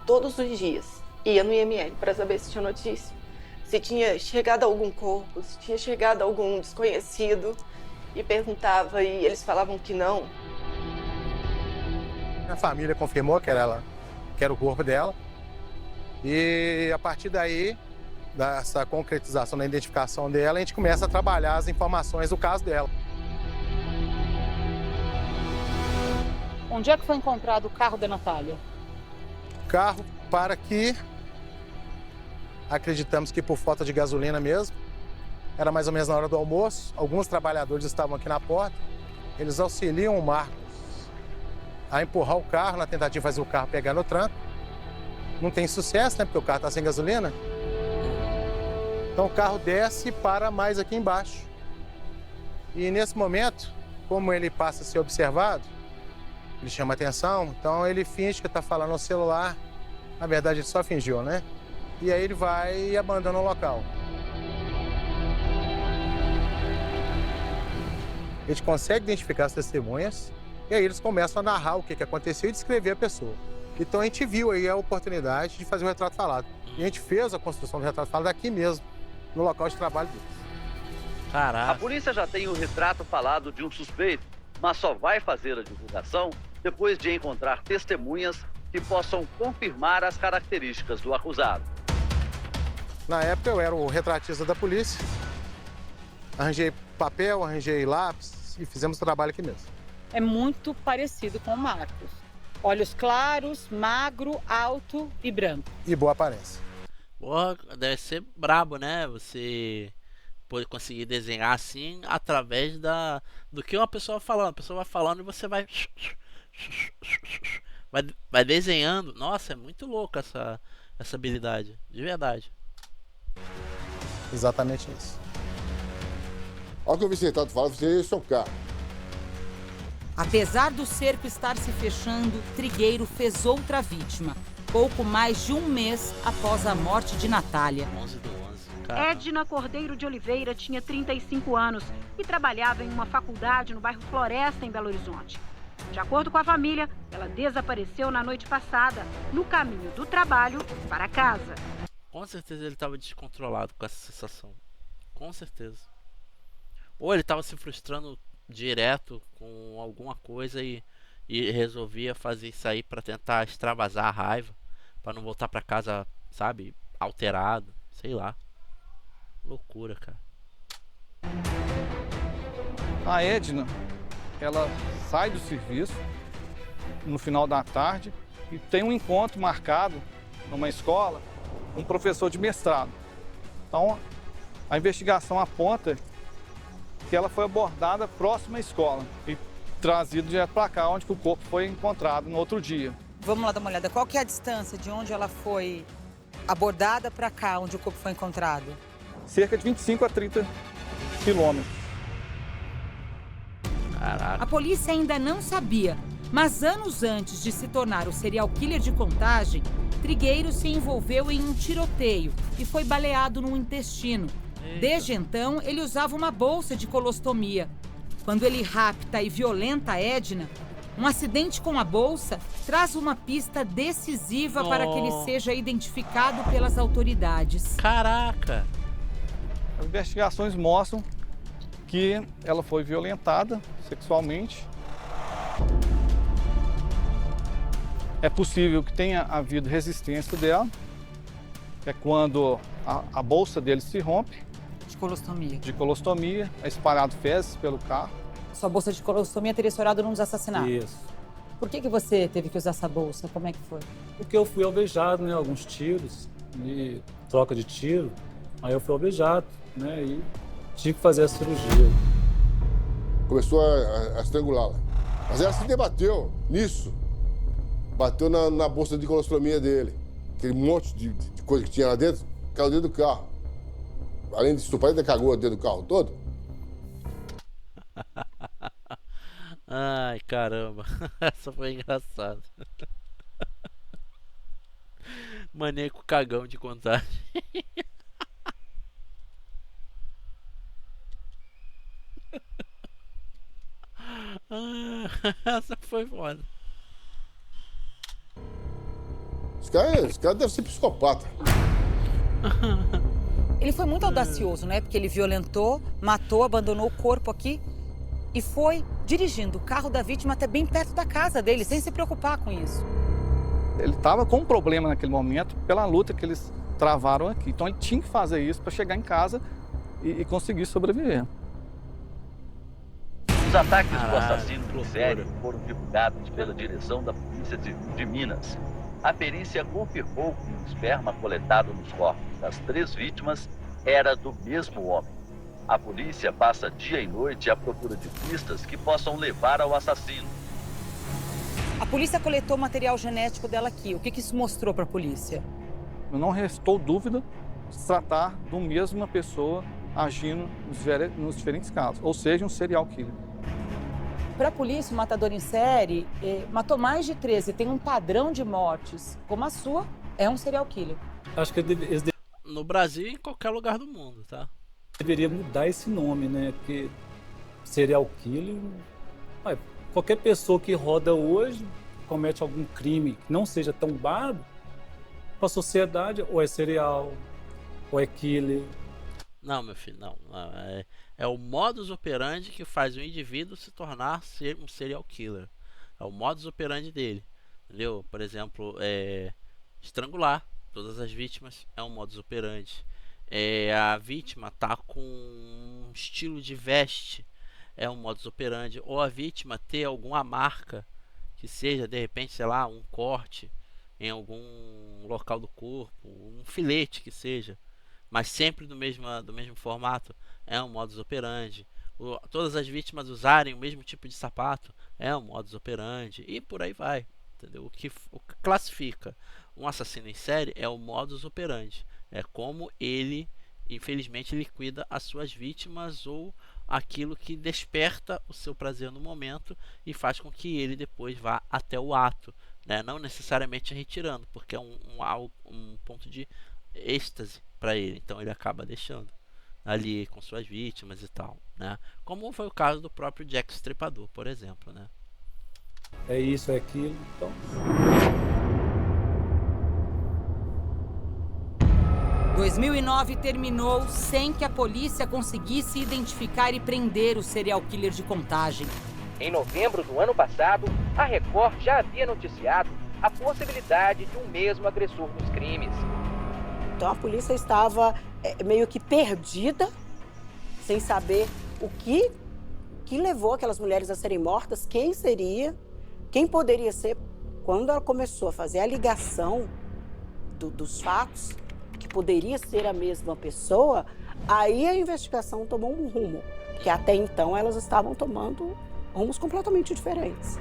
todos os dias, ia no IML para saber se tinha notícia. Se tinha chegado algum corpo, se tinha chegado algum desconhecido. E perguntava e eles falavam que não. A família confirmou que era o corpo dela. E a partir daí, dessa concretização da identificação dela, a gente começa a trabalhar as informações do caso dela. Onde é que foi encontrado o carro da Natália? O carro para aqui, acreditamos que por falta de gasolina mesmo. Era mais ou menos na hora do almoço. Alguns trabalhadores estavam aqui na porta. Eles auxiliam o Marcos a empurrar o carro na tentativa de fazer o carro pegar no tranco. Não tem sucesso, né? Porque o carro está sem gasolina. Então o carro desce e para mais aqui embaixo. E nesse momento, Como ele passa a ser observado, ele chama atenção, então ele finge que está falando no celular. Na verdade, ele só fingiu, né? E aí ele vai e abandona o local. A gente consegue identificar as testemunhas e aí eles começam a narrar o que aconteceu e descrever a pessoa. Então a gente viu aí a oportunidade de fazer um retrato falado. E a gente fez a construção do retrato falado aqui mesmo, no local de trabalho deles. Caraca. A polícia já tem o retrato falado de um suspeito, mas só vai fazer a divulgação depois de encontrar testemunhas que possam confirmar as características do acusado. Na época eu era o retratista da polícia, arranjei papel, arranjei lápis e fizemos o trabalho aqui mesmo. É muito parecido com o Marcos. Olhos claros, magro, alto e branco. E boa aparência. Porra, deve ser brabo, né? Você pode conseguir desenhar assim através do que uma pessoa falando. A pessoa vai falando e você vai desenhando. Nossa, é muito louco essa habilidade, de verdade. Exatamente isso. Olha o que eu vi esse retrato falado, você ia chocar. Apesar do cerco estar se fechando, Trigueiro fez outra vítima, pouco mais de um mês após a morte de Natália. 11/11. Edna Cordeiro de Oliveira tinha 35 anos e trabalhava em uma faculdade no bairro Floresta, em Belo Horizonte. De acordo com a família, ela desapareceu na noite passada, no caminho do trabalho para casa. Com certeza ele estava descontrolado com essa sensação. Com certeza. Ou ele estava se frustrando direto com alguma coisa e resolvia fazer isso aí para tentar extravasar a raiva, para não voltar para casa, sabe, alterado, sei lá. Loucura, cara. A Edna, ela sai do serviço no final da tarde e tem um encontro marcado numa escola com um professor de mestrado. Então, a investigação aponta que ela foi abordada próxima à escola e trazida direto para cá, onde o corpo foi encontrado no outro dia. Vamos lá dar uma olhada. Qual que é a distância de onde ela foi abordada para cá, onde o corpo foi encontrado? Cerca de 25 a 30 quilômetros. A polícia ainda não sabia, mas anos antes de se tornar o serial killer de Contagem, Trigueiro se envolveu em um tiroteio e foi baleado no intestino. Desde então, ele usava uma bolsa de colostomia. Quando ele rapta e violenta a Edna, um acidente com a bolsa traz uma pista decisiva para que ele seja identificado pelas autoridades. Caraca! As investigações mostram que ela foi violentada sexualmente. É possível que tenha havido resistência dela. É quando a bolsa dele se rompe. De colostomia. De colostomia, é espalhado fezes pelo carro. Sua bolsa de colostomia teria estourado num dos assassinatos? Isso. Por que você teve que usar essa bolsa? Como é que foi? Porque eu fui alvejado, né? Alguns tiros, e troca de tiro. Aí eu fui alvejado, né? E tive que fazer a cirurgia. Começou a estrangulá-la. Mas ela se debateu nisso. Bateu na bolsa de colostomia dele. Aquele monte de coisa que tinha lá dentro, caiu dentro do carro. Além de estuprar, ainda cagou dentro do carro todo. Ai, caramba. Essa foi engraçada. Maneco cagão de Contagem. Essa foi foda. Esse cara deve ser psicopata. Ele foi muito audacioso, né? Porque ele violentou, matou, abandonou o corpo aqui e foi dirigindo o carro da vítima até bem perto da casa dele, sem se preocupar com isso. Ele estava com um problema naquele momento pela luta que eles travaram aqui. Então ele tinha que fazer isso para chegar em casa e conseguir sobreviver. Os ataques do assassino em série foram divulgados pela direção da Polícia Civil de Minas. A perícia confirmou que o esperma coletado nos corpos das 3 vítimas era do mesmo homem. A polícia passa dia e noite à procura de pistas que possam levar ao assassino. A polícia coletou material genético dela aqui. O que isso mostrou para a polícia? Não restou dúvida de se tratar de uma mesma pessoa agindo nos diferentes casos, ou seja, um serial killer. Para a polícia, o matador em série matou mais de 13, tem um padrão de mortes como a sua, é um serial killer. Acho que eles No Brasil e em qualquer lugar do mundo, tá? deveria mudar esse nome, né? Porque serial killer, qualquer pessoa que roda hoje comete algum crime que não seja tão bárbaro, para a sociedade ou é serial ou é killer. Não, meu filho, não. É o modus operandi que faz o indivíduo se tornar um serial killer. É o modus operandi dele, entendeu? Por exemplo, estrangular todas as vítimas é um modus operandi. A vítima tá com um estilo de veste, é um modus operandi. Ou a vítima ter alguma marca que seja, de repente, sei lá, um corte em algum local do corpo, um filete que seja, mas sempre do mesmo formato, é um modus operandi. Todas as vítimas usarem o mesmo tipo de sapato, é um modus operandi, e por aí vai, entendeu? O que classifica um assassino em série é o modus operandi, é como ele, infelizmente, liquida as suas vítimas ou aquilo que desperta o seu prazer no momento e faz com que ele depois vá até o ato, né? Não necessariamente retirando, porque é um ponto de êxtase para ele, então ele acaba deixando ali com suas vítimas e tal, né? Como foi o caso do próprio Jack Stripador, por exemplo, né? É isso, é aquilo, então... 2009 terminou sem que a polícia conseguisse identificar e prender o serial killer de Contagem. Em novembro do ano passado, a Record já havia noticiado a possibilidade de um mesmo agressor nos crimes. Então a polícia estava meio que perdida, sem saber o que levou aquelas mulheres a serem mortas, quem seria, quem poderia ser. Quando ela começou a fazer a ligação dos fatos, que poderia ser a mesma pessoa, aí a investigação tomou um rumo, porque até então elas estavam tomando rumos completamente diferentes.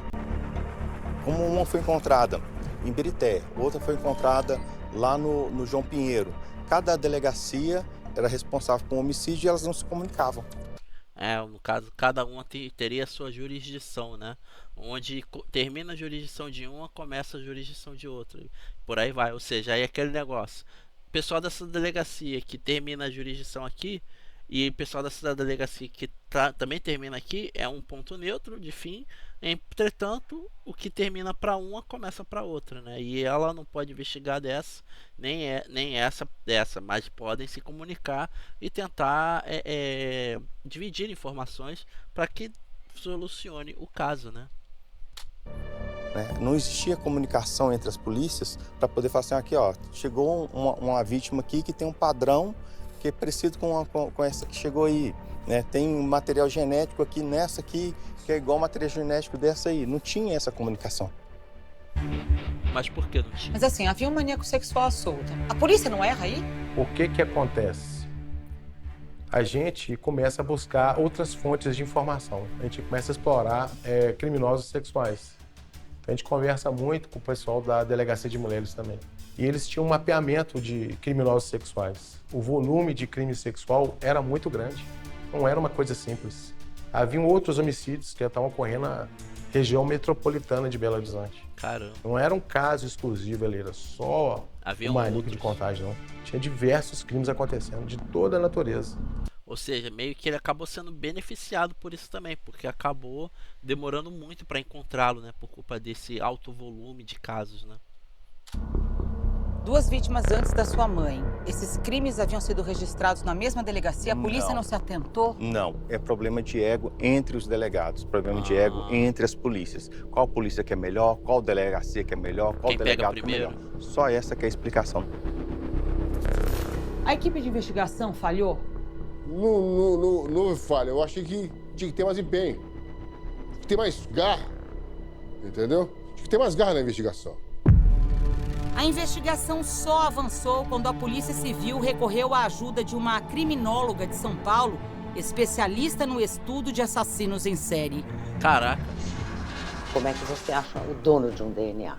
Como uma foi encontrada em Birité, outra foi encontrada lá no João Pinheiro. Cada delegacia era responsável por um homicídio e elas não se comunicavam. No caso, cada uma teria a sua jurisdição, né? Onde termina a jurisdição de uma, começa a jurisdição de outra. Por aí vai, ou seja, aí é aquele negócio. O pessoal dessa delegacia que termina a jurisdição aqui e o pessoal dessa delegacia que também termina aqui é um ponto neutro de fim. Entretanto, o que termina para uma começa para outra, né? E ela não pode investigar dessa, nem essa dessa, mas podem se comunicar e tentar dividir informações para que solucione o caso, né? Não existia comunicação entre as polícias para poder falar assim, aqui ó, chegou uma vítima aqui que tem um padrão que é parecido com essa que chegou aí, né? Tem um material genético aqui nessa aqui que é igual ao material genético dessa aí. Não tinha essa comunicação. Mas por que não tinha? Mas assim, havia um maníaco sexual solto. A polícia não erra aí? O que acontece? A gente começa a buscar outras fontes de informação. A gente começa a explorar criminosos sexuais. A gente conversa muito com o pessoal da Delegacia de Mulheres também. E eles tinham um mapeamento de criminosos sexuais. O volume de crime sexual era muito grande. Não era uma coisa simples. Haviam outros homicídios que estavam ocorrendo na região metropolitana de Belo Horizonte. Caramba. Não era um caso exclusivo ali, era só o maníaco de Contagem, não. Tinha diversos crimes acontecendo, de toda a natureza. Ou seja, meio que ele acabou sendo beneficiado por isso também, porque acabou demorando muito para encontrá-lo, né? Por culpa desse alto volume de casos, né? 2 vítimas antes da sua mãe. Esses crimes haviam sido registrados na mesma delegacia? A polícia não se atentou? Não, é problema de ego entre os delegados, problema de ego entre as polícias. Qual polícia que é melhor, qual delegacia que é melhor, qual delegado que é melhor. Só essa que é a explicação. A equipe de investigação falhou? Não falha. Eu achei que tinha que ter mais empenho. Tinha que ter mais garra. Entendeu? Tinha que ter mais garra na investigação. A investigação só avançou quando a Polícia Civil recorreu à ajuda de uma criminóloga de São Paulo, especialista no estudo de assassinos em série. Caraca. Como é que você acha o dono de um DNA?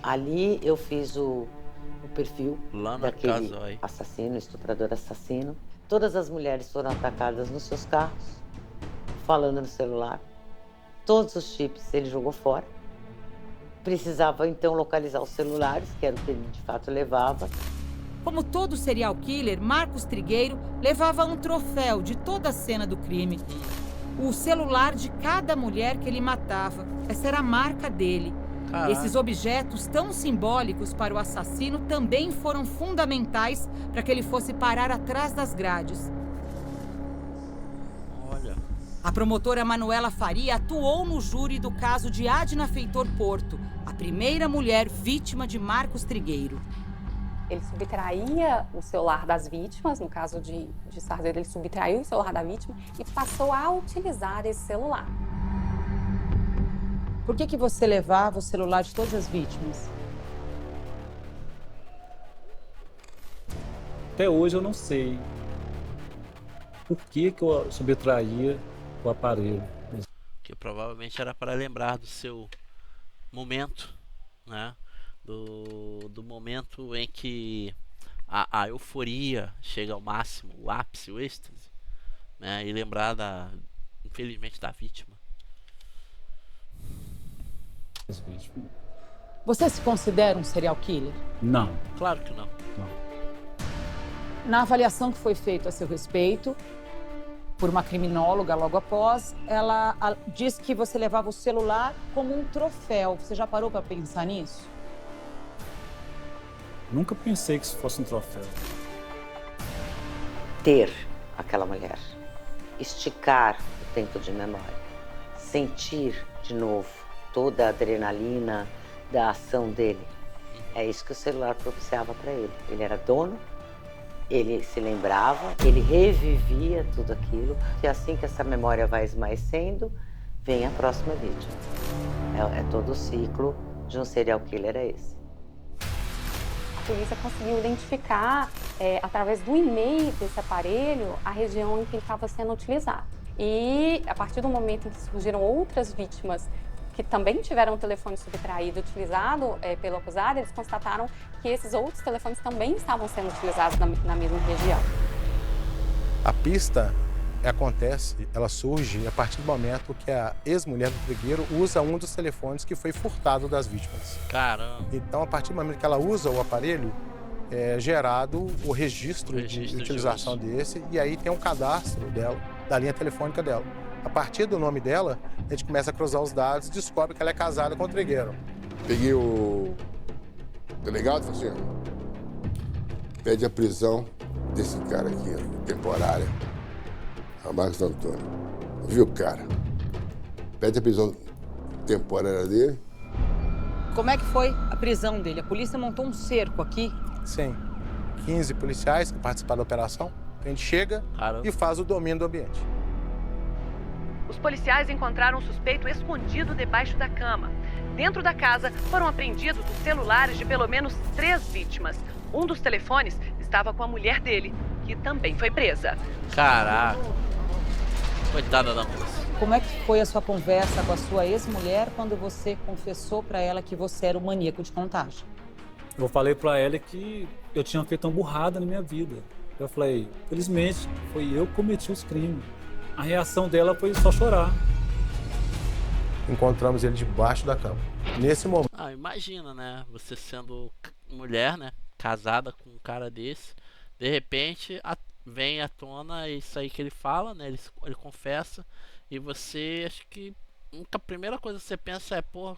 Ali eu fiz o perfil daquele assassino, estuprador assassino. Todas as mulheres foram atacadas nos seus carros, falando no celular. Todos os chips ele jogou fora. Precisava então localizar os celulares, que era o que ele de fato levava. Como todo serial killer, Marcos Trigueiro levava um troféu de toda a cena do crime. O celular de cada mulher que ele matava. Essa era a marca dele. Caraca. Esses objetos tão simbólicos para o assassino também foram fundamentais para que ele fosse parar atrás das grades. Olha. A promotora Manuela Faria atuou no júri do caso de Adna Feitor Porto, a primeira mulher vítima de Marcos Trigueiro. Ele subtraía o celular das vítimas, no caso de Sarzedo, ele subtraiu o celular da vítima e passou a utilizar esse celular. Por que você levava o celular de todas as vítimas? Até hoje eu não sei por que eu subtraía o aparelho. Que provavelmente era para lembrar do seu momento, né? Do momento em que a euforia chega ao máximo, o ápice, o êxtase, né? E lembrar infelizmente, da vítima. Você se considera um serial killer? Não. Claro que não. Na avaliação que foi feita a seu respeito, por uma criminóloga logo após, ela diz que você levava o celular como um troféu. Você já parou para pensar nisso? Nunca pensei que isso fosse um troféu. Ter aquela mulher, esticar o tempo de memória, sentir de novo toda a adrenalina da ação dele. É isso que o celular propiciava para ele. Ele era dono, ele se lembrava, ele revivia tudo aquilo. E assim que essa memória vai esmaecendo, vem a próxima vítima. É todo o ciclo de um serial killer, é esse. A polícia conseguiu identificar, através do e-mail desse aparelho, a região em que ele estava sendo utilizado. E a partir do momento em que surgiram outras vítimas que também tiveram o telefone subtraído utilizado pelo acusado, eles constataram que esses outros telefones também estavam sendo utilizados na mesma região. A pista ela surge a partir do momento que a ex-mulher do Trigueiro usa um dos telefones que foi furtado das vítimas. Caramba! Então, a partir do momento que ela usa o aparelho, é gerado o registro de utilização desse, e aí tem um cadastro dela, da linha telefônica dela. A partir do nome dela, a gente começa a cruzar os dados e descobre que ela é casada com o Trigueiro. Peguei o delegado e falei assim, pede a prisão desse cara aqui, temporária, a Marcos Antônio. Viu, cara? Pede a prisão temporária dele. Como é que foi a prisão dele? A polícia montou um cerco aqui? Sim. 15 policiais que participaram da operação. A gente chega e faz o domínio do ambiente. Os policiais encontraram um suspeito escondido debaixo da cama. Dentro da casa foram apreendidos os celulares de pelo menos 3 vítimas. Um dos telefones estava com a mulher dele, que também foi presa. Caraca! Coitada da moça. Como é que foi a sua conversa com a sua ex-mulher quando você confessou para ela que você era o maníaco de contagem? Eu falei para ela que eu tinha feito uma burrada na minha vida. Eu falei, felizmente, foi eu que cometi os crimes. A reação dela foi só chorar. Encontramos ele debaixo da cama. Nesse momento... Imagina, né? Você sendo mulher, né? Casada com um cara desse. De repente, vem à tona isso aí que ele fala, né? Ele confessa. E você, acho que a primeira coisa que você pensa é, pô...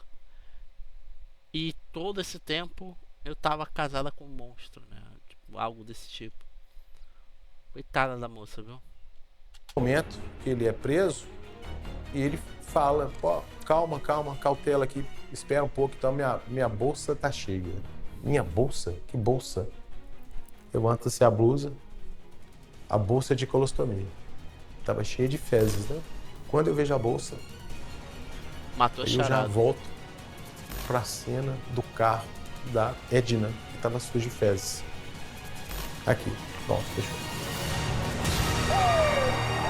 E todo esse tempo eu tava casada com um monstro, né? Tipo, algo desse tipo. Coitada da moça, viu? No momento que ele é preso, e ele fala, pô, calma, cautela aqui, espera um pouco, então minha bolsa tá cheia. Minha bolsa? Que bolsa? Levanta-se a blusa, a bolsa de colostomia. Tava cheia de fezes, né? Quando eu vejo a bolsa, matou a charada. Eu já volto pra cena do carro da Edna, que tava sujo de fezes. Aqui, pronto, fechou.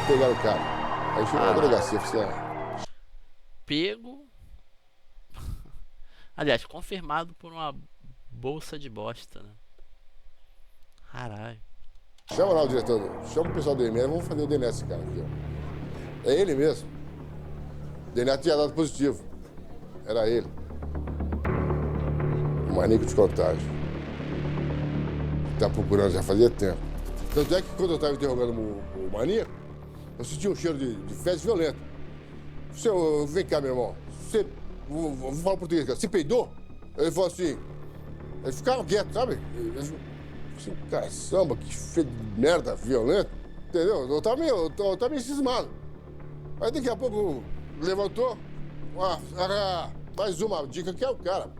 Pegaram o cara. Aí chegou na delegacia oficial. Pego. Aliás, confirmado por uma bolsa de bosta, né? Caralho. Chama lá o diretor, chama o pessoal do IML, vamos fazer o DNA desse cara aqui, ó. É ele mesmo. DNA tinha dado positivo. Era ele. O maníaco de contágio. Tá procurando já fazia tempo. Tanto é que quando eu estava interrogando o maníaco, eu senti um cheiro de fezes violento. Vem cá, meu irmão. Você, vou falar português, cara. Você peidou? Ele falou assim. Ele ficava quieto, sabe? Ele falou assim, caçamba, que feio de merda violento. Entendeu? Eu tava meio cismado. Aí daqui a pouco levantou. Mais uma dica que é o cara.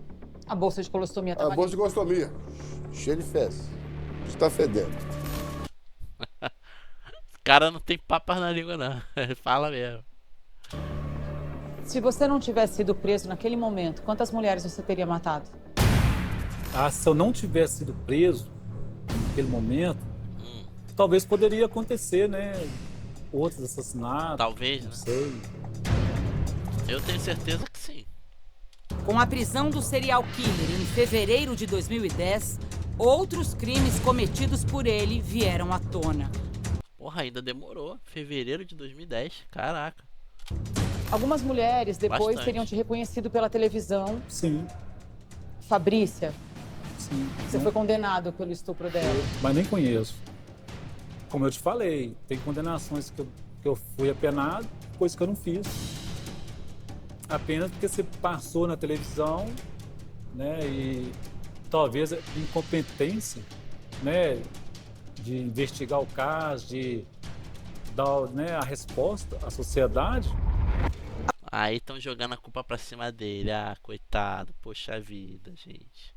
A bolsa de colostomia tá A bolsa de colostomia. Cheia de fezes. Está fedendo. O cara não tem papas na língua, não. Ele fala mesmo. Se você não tivesse sido preso naquele momento, quantas mulheres você teria matado? Se eu não tivesse sido preso naquele momento, talvez poderia acontecer, né? Outros assassinatos. Talvez, não né? sei. Eu tenho certeza que sim. Com a prisão do serial killer em fevereiro de 2010, outros crimes cometidos por ele vieram à tona. Porra, ainda demorou. Fevereiro de 2010. Caraca. Algumas mulheres depois Bastante. teriam te reconhecido pela televisão. Sim. Fabrícia, Sim. você foi condenado pelo estupro dela. Mas nem conheço. Como eu te falei, tem condenações que eu fui apenado, coisa que eu não fiz. Apenas porque você passou na televisão, né? E talvez a incompetência, né? De investigar o caso, de dar, né, a resposta à sociedade. Aí estão jogando a culpa pra cima dele. Ah, coitado. Poxa vida, gente.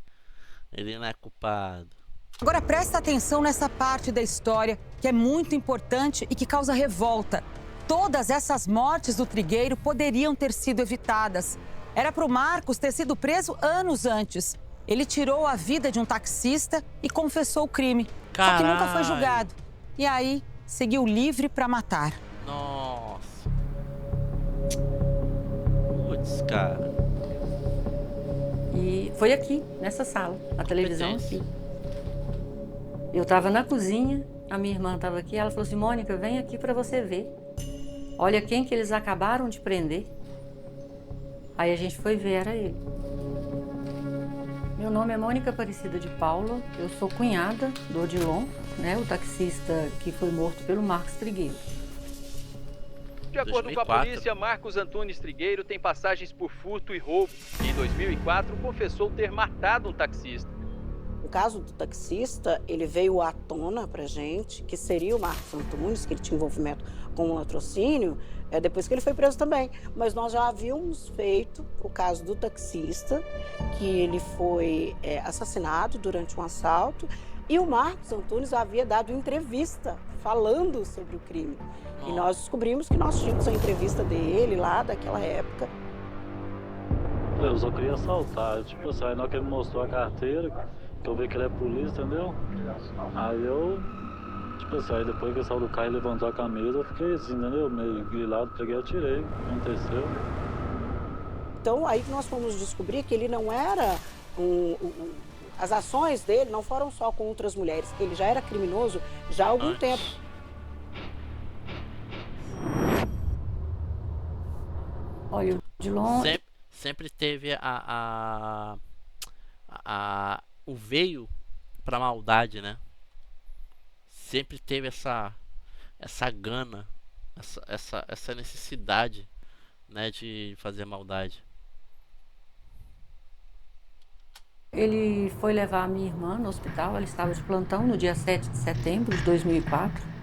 Ele não é culpado. Agora presta atenção nessa parte da história que é muito importante e que causa revolta. Todas essas mortes do Trigueiro poderiam ter sido evitadas. Era para o Marcos ter sido preso anos antes. Ele tirou a vida de um taxista e confessou o crime. Só que nunca foi julgado. E aí, seguiu livre para matar. Nossa. Putz, cara. E foi aqui, nessa sala, a televisão aqui. Eu estava na cozinha, a minha irmã estava aqui, ela falou assim, Mônica, vem aqui para você ver. Olha quem que eles acabaram de prender. Aí a gente foi ver, era ele. Meu nome é Mônica Aparecida de Paula, eu sou cunhada do Odilon, né, o taxista que foi morto pelo Marcos Trigueiro. De acordo com a polícia, Marcos Antunes Trigueiro tem passagens por furto e roubo. Em 2004, confessou ter matado um taxista. O caso do taxista, ele veio à tona pra gente, que seria o Marcos Antunes, que ele tinha envolvimento com o latrocínio, depois que ele foi preso também. Mas nós já havíamos feito o caso do taxista, que ele foi assassinado durante um assalto, e o Marcos Antunes havia dado entrevista falando sobre o crime. E nós descobrimos que nós tínhamos a entrevista dele lá daquela época. Eu só queria assaltar, tipo assim, aí na hora que ele mostrou a carteira, que eu vi que ele é polícia, entendeu? Aí eu, tipo assim, aí depois que ele saiu do carro e levantou a camisa, eu fiquei assim, entendeu? Meio grilado, peguei e atirei, aconteceu. Então aí que nós fomos descobrir que ele não era as ações dele não foram só com outras mulheres, ele já era criminoso já há algum tempo. Olha, o Odilon... Sempre teve o veio pra maldade, né? Sempre teve essa gana, essa necessidade, né, de fazer maldade. Ele foi levar a minha irmã no hospital, ela estava de plantão no dia 7 de setembro de 2004.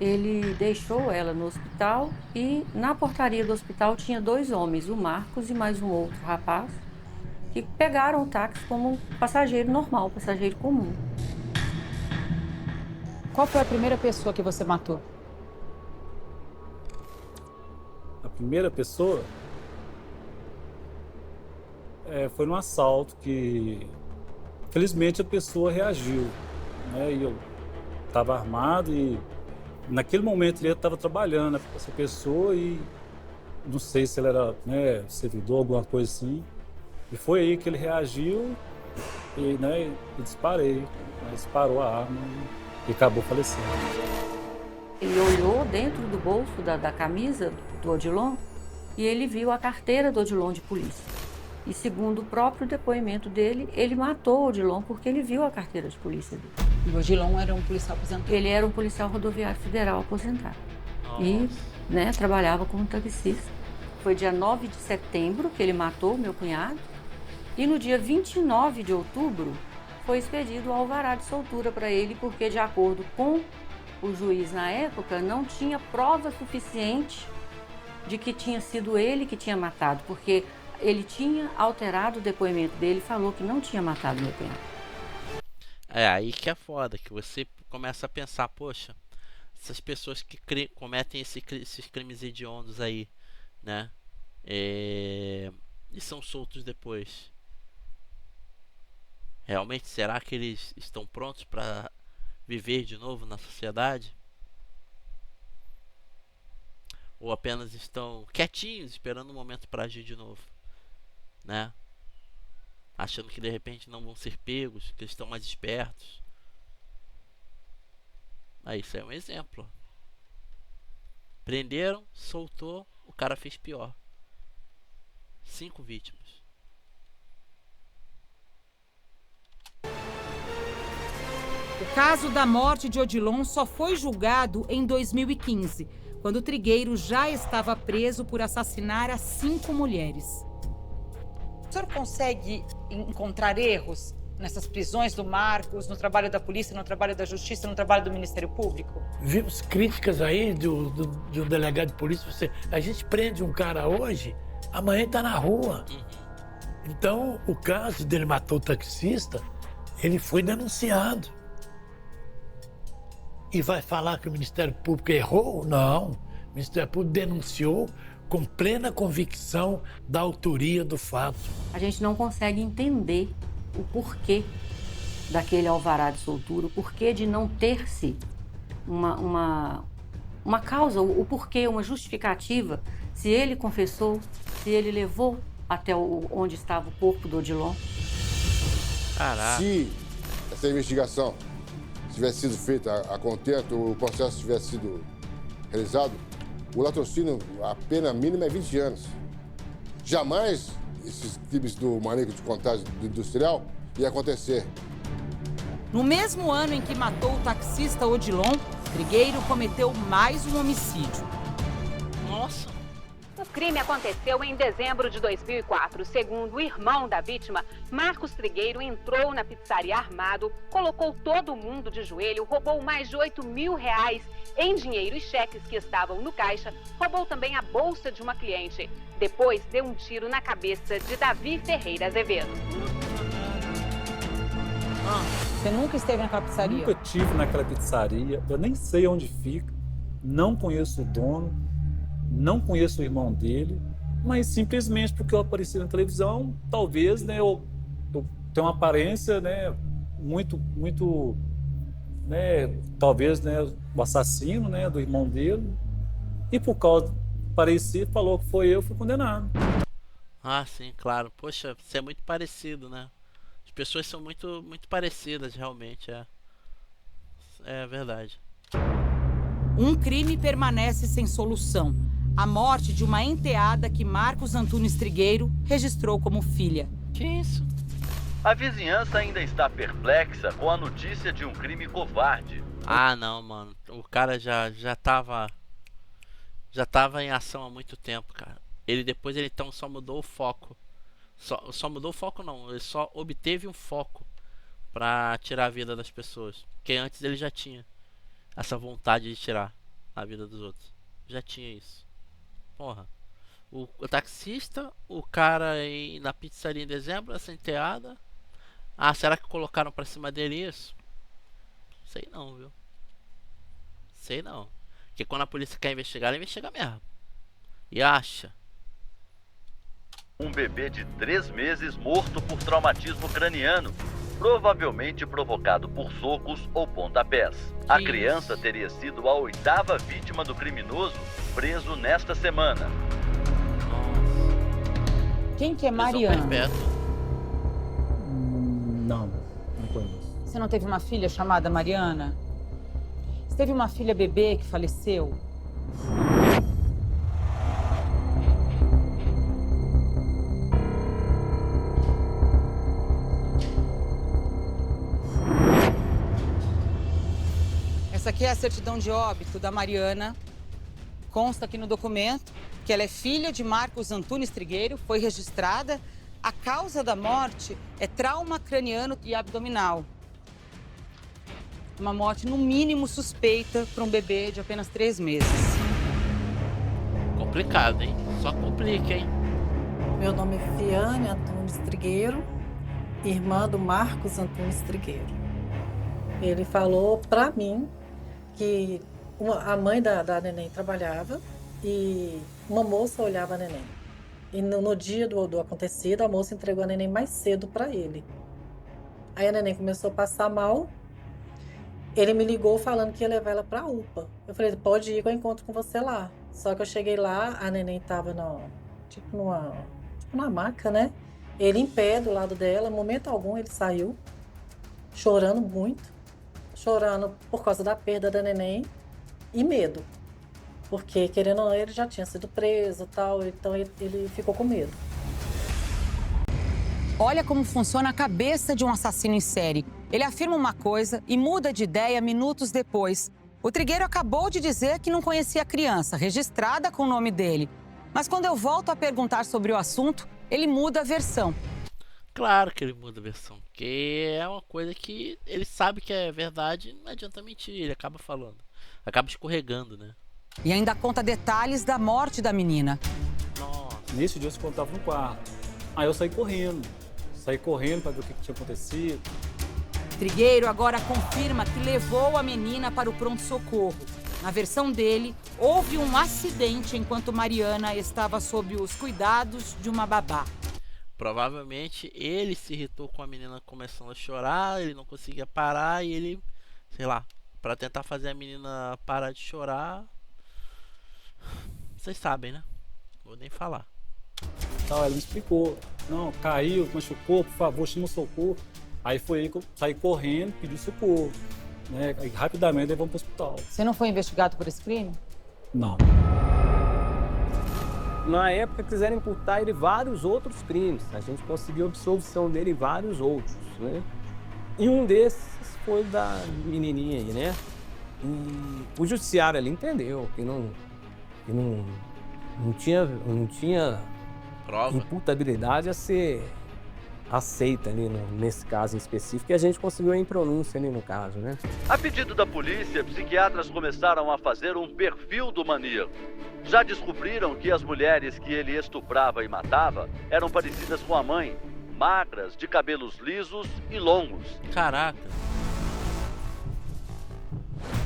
Ele deixou ela no hospital e na portaria do hospital tinha 2 homens, o Marcos e mais um outro rapaz, que pegaram o táxi como um passageiro normal, passageiro comum. Qual foi a primeira pessoa que você matou? A primeira pessoa foi num assalto que, felizmente, a pessoa reagiu, né? E eu estava armado e naquele momento ele estava trabalhando com essa pessoa e não sei se ele era, né, servidor, alguma coisa assim. E foi aí que ele reagiu e, né, eu disparei. Ele disparou a arma e acabou falecendo. Ele olhou dentro do bolso da camisa do Odilon e ele viu a carteira do Odilon de polícia. E segundo o próprio depoimento dele, ele matou o Odilon porque ele viu a carteira de polícia dele. E o Odilon era um policial aposentado? Ele era um policial rodoviário federal aposentado. E, né, trabalhava como taxista. Foi dia 9 de setembro que ele matou o meu cunhado. E no dia 29 de outubro foi expedido o alvará de soltura para ele, porque, de acordo com o juiz na época, não tinha prova suficiente de que tinha sido ele que tinha matado, porque ele tinha alterado o depoimento dele e falou que não tinha matado meu cunhado. É aí que é foda, que você começa a pensar, poxa, essas pessoas que cometem esses crimes hediondos aí, né? E são soltos depois. Realmente, será que eles estão prontos para viver de novo na sociedade? Ou apenas estão quietinhos, esperando o momento para agir de novo, né? Achando que de repente não vão ser pegos, que eles estão mais espertos. Aí isso é um exemplo. Prenderam, soltou, o cara fez pior. 5 vítimas. O caso da morte de Odilon só foi julgado em 2015, quando o Trigueiro já estava preso por assassinar as 5 mulheres. O senhor consegue encontrar erros nessas prisões do Marcos, no trabalho da polícia, no trabalho da justiça, no trabalho do Ministério Público? Vimos críticas aí do delegado de polícia. A gente prende um cara hoje, amanhã está na rua. Então, o caso dele matou o taxista, ele foi denunciado. E vai falar que o Ministério Público errou? Não. O Ministério Público denunciou com plena convicção da autoria do fato. A gente não consegue entender o porquê daquele alvará de soltura, o porquê de não ter-se uma causa, o porquê, uma justificativa, se ele confessou, se ele levou até onde estava o corpo do Odilon. Caraca. Se essa investigação tivesse sido feita a contento, o processo tivesse sido realizado, o latrocínio, a pena mínima é 20 anos. Jamais esses crimes do manejo de contagem industrial ia acontecer. No mesmo ano em que matou o taxista Odilon, Trigueiro cometeu mais um homicídio. Nossa! O crime aconteceu em dezembro de 2004. Segundo o irmão da vítima, Marcos Trigueiro entrou na pizzaria armado, colocou todo mundo de joelho, roubou mais de R$8 mil em dinheiro e cheques que estavam no caixa, roubou também a bolsa de uma cliente. Depois, deu um tiro na cabeça de Davi Ferreira Azevedo. Você nunca esteve naquela pizzaria? Nunca estive naquela pizzaria, eu nem sei onde fica, não conheço o dono, não conheço o irmão dele, mas simplesmente porque eu apareci na televisão, talvez, né, eu tenho uma aparência, né, muito, né, talvez, né, o assassino, né, do irmão dele, e por causa de parecer, falou que foi eu, fui condenado. Ah, sim, claro. Poxa, você é muito parecido, né? As pessoas são muito parecidas, realmente, é verdade. Um crime permanece sem solução. A morte de uma enteada que Marcos Antunes Trigueiro registrou como filha. Que isso? A vizinhança ainda está perplexa com a notícia de um crime covarde. Ah, não, mano. O cara já tava em ação há muito tempo, cara. Depois ele então só mudou o foco. Só mudou o foco não, ele só obteve um foco pra tirar a vida das pessoas. Porque antes ele já tinha essa vontade de tirar a vida dos outros. Já tinha isso. Porra. O taxista, o cara na pizzaria em dezembro, essa enteada. Ah, será que colocaram pra cima dele isso? Sei não, viu? Sei não. Porque quando a polícia quer investigar, ela investiga mesmo. E acha. Um bebê de 3 meses morto por traumatismo craniano, provavelmente provocado por socos ou pontapés. A criança teria sido a 8ª vítima do criminoso preso nesta semana. Quem que é Mariana? Não conheço. Você não teve uma filha chamada Mariana? Você teve uma filha bebê que faleceu? Essa aqui é a certidão de óbito da Mariana. Consta aqui no documento que ela é filha de Marcos Antunes Trigueiro, foi registrada. A causa da morte é trauma craniano e abdominal. Uma morte, no mínimo, suspeita para um bebê de apenas 3 meses. Complicado, hein? Só complica, hein? Meu nome é Viane Antunes Trigueiro, irmã do Marcos Antunes Trigueiro. Ele falou para mim que a mãe da neném trabalhava e uma moça olhava a neném. E no dia do acontecido, a moça entregou a neném mais cedo para ele. Aí a neném começou a passar mal. Ele me ligou falando que ia levar ela para a UPA. Eu falei, pode ir que eu encontro com você lá. Só que eu cheguei lá, a neném estava numa maca, né? Ele em pé do lado dela, momento algum ele saiu, chorando muito. Chorando por causa da perda da neném e medo. Porque, querendo ou não, ele já tinha sido preso e tal, então ele ficou com medo. Olha como funciona a cabeça de um assassino em série. Ele afirma uma coisa e muda de ideia minutos depois. O Trigueiro acabou de dizer que não conhecia a criança, registrada com o nome dele. Mas quando eu volto a perguntar sobre o assunto, ele muda a versão. Claro que ele muda a versão, porque é uma coisa que ele sabe que é verdade, não adianta mentir, ele acaba falando. Acaba escorregando, né? E ainda conta detalhes da morte da menina. Nossa. Nesse dia eu se contava no quarto. Aí eu saí correndo para ver o que tinha acontecido. Trigueiro agora confirma que levou a menina para o pronto-socorro. Na versão dele, houve um acidente enquanto Mariana estava sob os cuidados de uma babá. Provavelmente ele se irritou com a menina começando a chorar, ele não conseguia parar e ele, sei lá, para tentar fazer a menina parar de chorar. Vocês sabem, né? Vou nem falar. Então, ela me explicou. Não, caiu, machucou, por favor, chama o socorro. Aí foi aí que eu saí correndo, pedi socorro. Né? Aí, rapidamente levamos para o hospital. Você não foi investigado por esse crime? Não. Na época quiseram imputar ele vários outros crimes. A gente conseguiu a absolvição dele em vários outros, né? E um desses foi da menininha aí, né? E o judiciário ali entendeu que não tinha prova, imputabilidade a ser aceita ali nesse caso em específico, e a gente conseguiu a impronúncia ali no caso, né? A pedido da polícia, psiquiatras começaram a fazer um perfil do maníaco. Já descobriram que as mulheres que ele estuprava e matava eram parecidas com a mãe, magras, de cabelos lisos e longos. Caraca!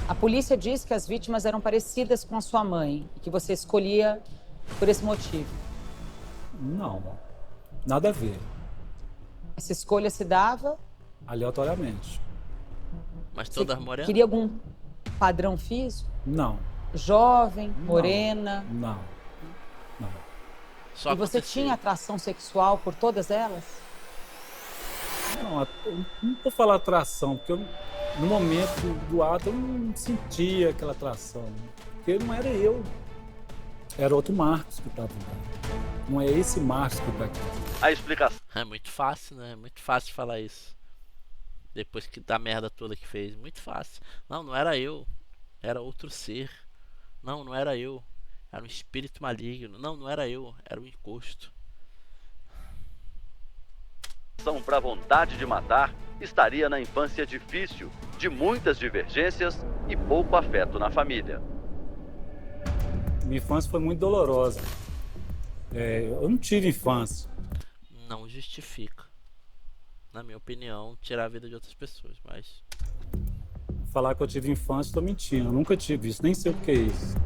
A polícia diz que as vítimas eram parecidas com a sua mãe e que você escolhia por esse motivo. Não, nada a ver. Essa escolha se dava aleatoriamente. Mas todas morenas? Queria algum padrão físico? Não. Jovem, morena? Não. E você tinha atração sexual por todas elas? Não vou falar atração, porque no momento do ato eu não sentia aquela atração. Porque não era eu. Era outro Marcos que estava lá. Não é esse Marcos que está aqui. A explicação. É muito fácil, né? É muito fácil falar isso. Depois que da merda toda que fez. Muito fácil. Não era eu. Era outro ser. Não era eu. Era um espírito maligno. Não era eu. Era um encosto. Para a vontade de matar estaria na infância difícil, de muitas divergências e pouco afeto na família. Minha infância foi muito dolorosa. Eu não tive infância. Não justifica, na minha opinião, tirar a vida de outras pessoas, mas... Falar que eu tive infância, estou mentindo. Eu nunca tive isso, nem sei o que é isso.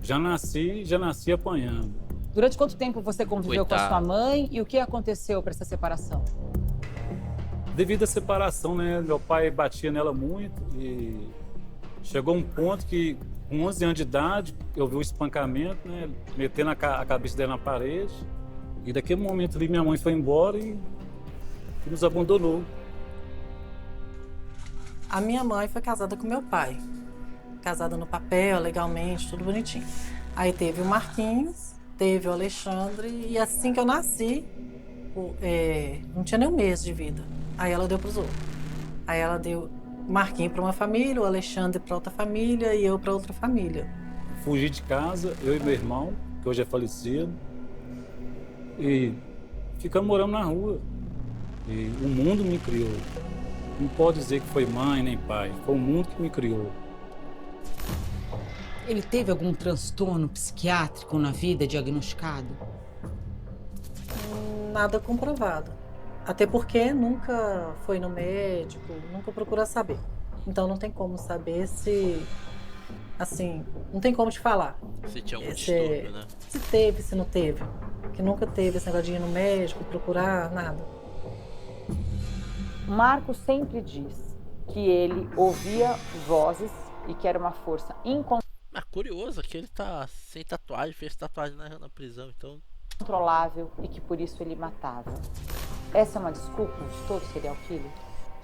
Já nasci apanhando. Durante quanto tempo você conviveu com a sua mãe e o que aconteceu para essa separação? Devido à separação, né, meu pai batia nela muito e chegou um ponto que, com 11 anos de idade, eu vi o espancamento, né, metendo a cabeça dela na parede. E daquele momento ali, minha mãe foi embora e nos abandonou. A minha mãe foi casada com meu pai. Casada no papel, legalmente, tudo bonitinho. Aí teve o Marquinhos, teve o Alexandre, e assim que eu nasci, não tinha nem um mês de vida. Aí ela deu pros outros. Aí ela deu O Marquinhos para uma família, o Alexandre para outra família e eu para outra família. Fugi de casa, eu e meu irmão, que hoje é falecido, e ficamos morando na rua. E o mundo me criou. Não pode dizer que foi mãe nem pai, foi o mundo que me criou. Ele teve algum transtorno psiquiátrico na vida diagnosticado? Nada comprovado. Até porque nunca foi no médico, nunca procurou saber. Então não tem como saber se... Assim, não tem como te falar. Se tinha algum distúrbio, né? Se teve, se não teve. Que nunca teve esse negócio de ir no médico, procurar, nada. Marco sempre diz que ele ouvia vozes e que era uma força Curioso que ele tá sem tatuagem, fez tatuagem na prisão, então... incontrolável e que por isso ele matava. Essa é uma desculpa de todo serial killer?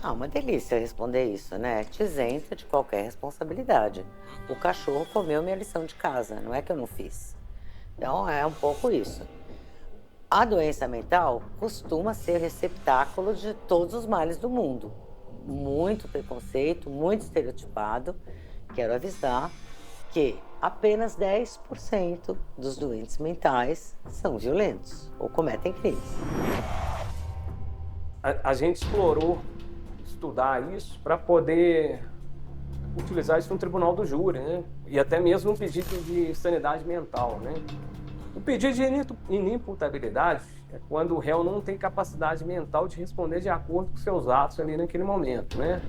Ah, uma delícia responder isso, né? Te isenta de qualquer responsabilidade. O cachorro comeu minha lição de casa, não é que eu não fiz. Então é um pouco isso. A doença mental costuma ser receptáculo de todos os males do mundo. Muito preconceito, muito estereotipado. Quero avisar que apenas 10% dos doentes mentais são violentos ou cometem crimes. A gente explorou estudar isso para poder utilizar isso no tribunal do júri, né? E até mesmo um pedido de sanidade mental, né? O pedido de inimputabilidade é quando o réu não tem capacidade mental de responder de acordo com seus atos ali naquele momento, né?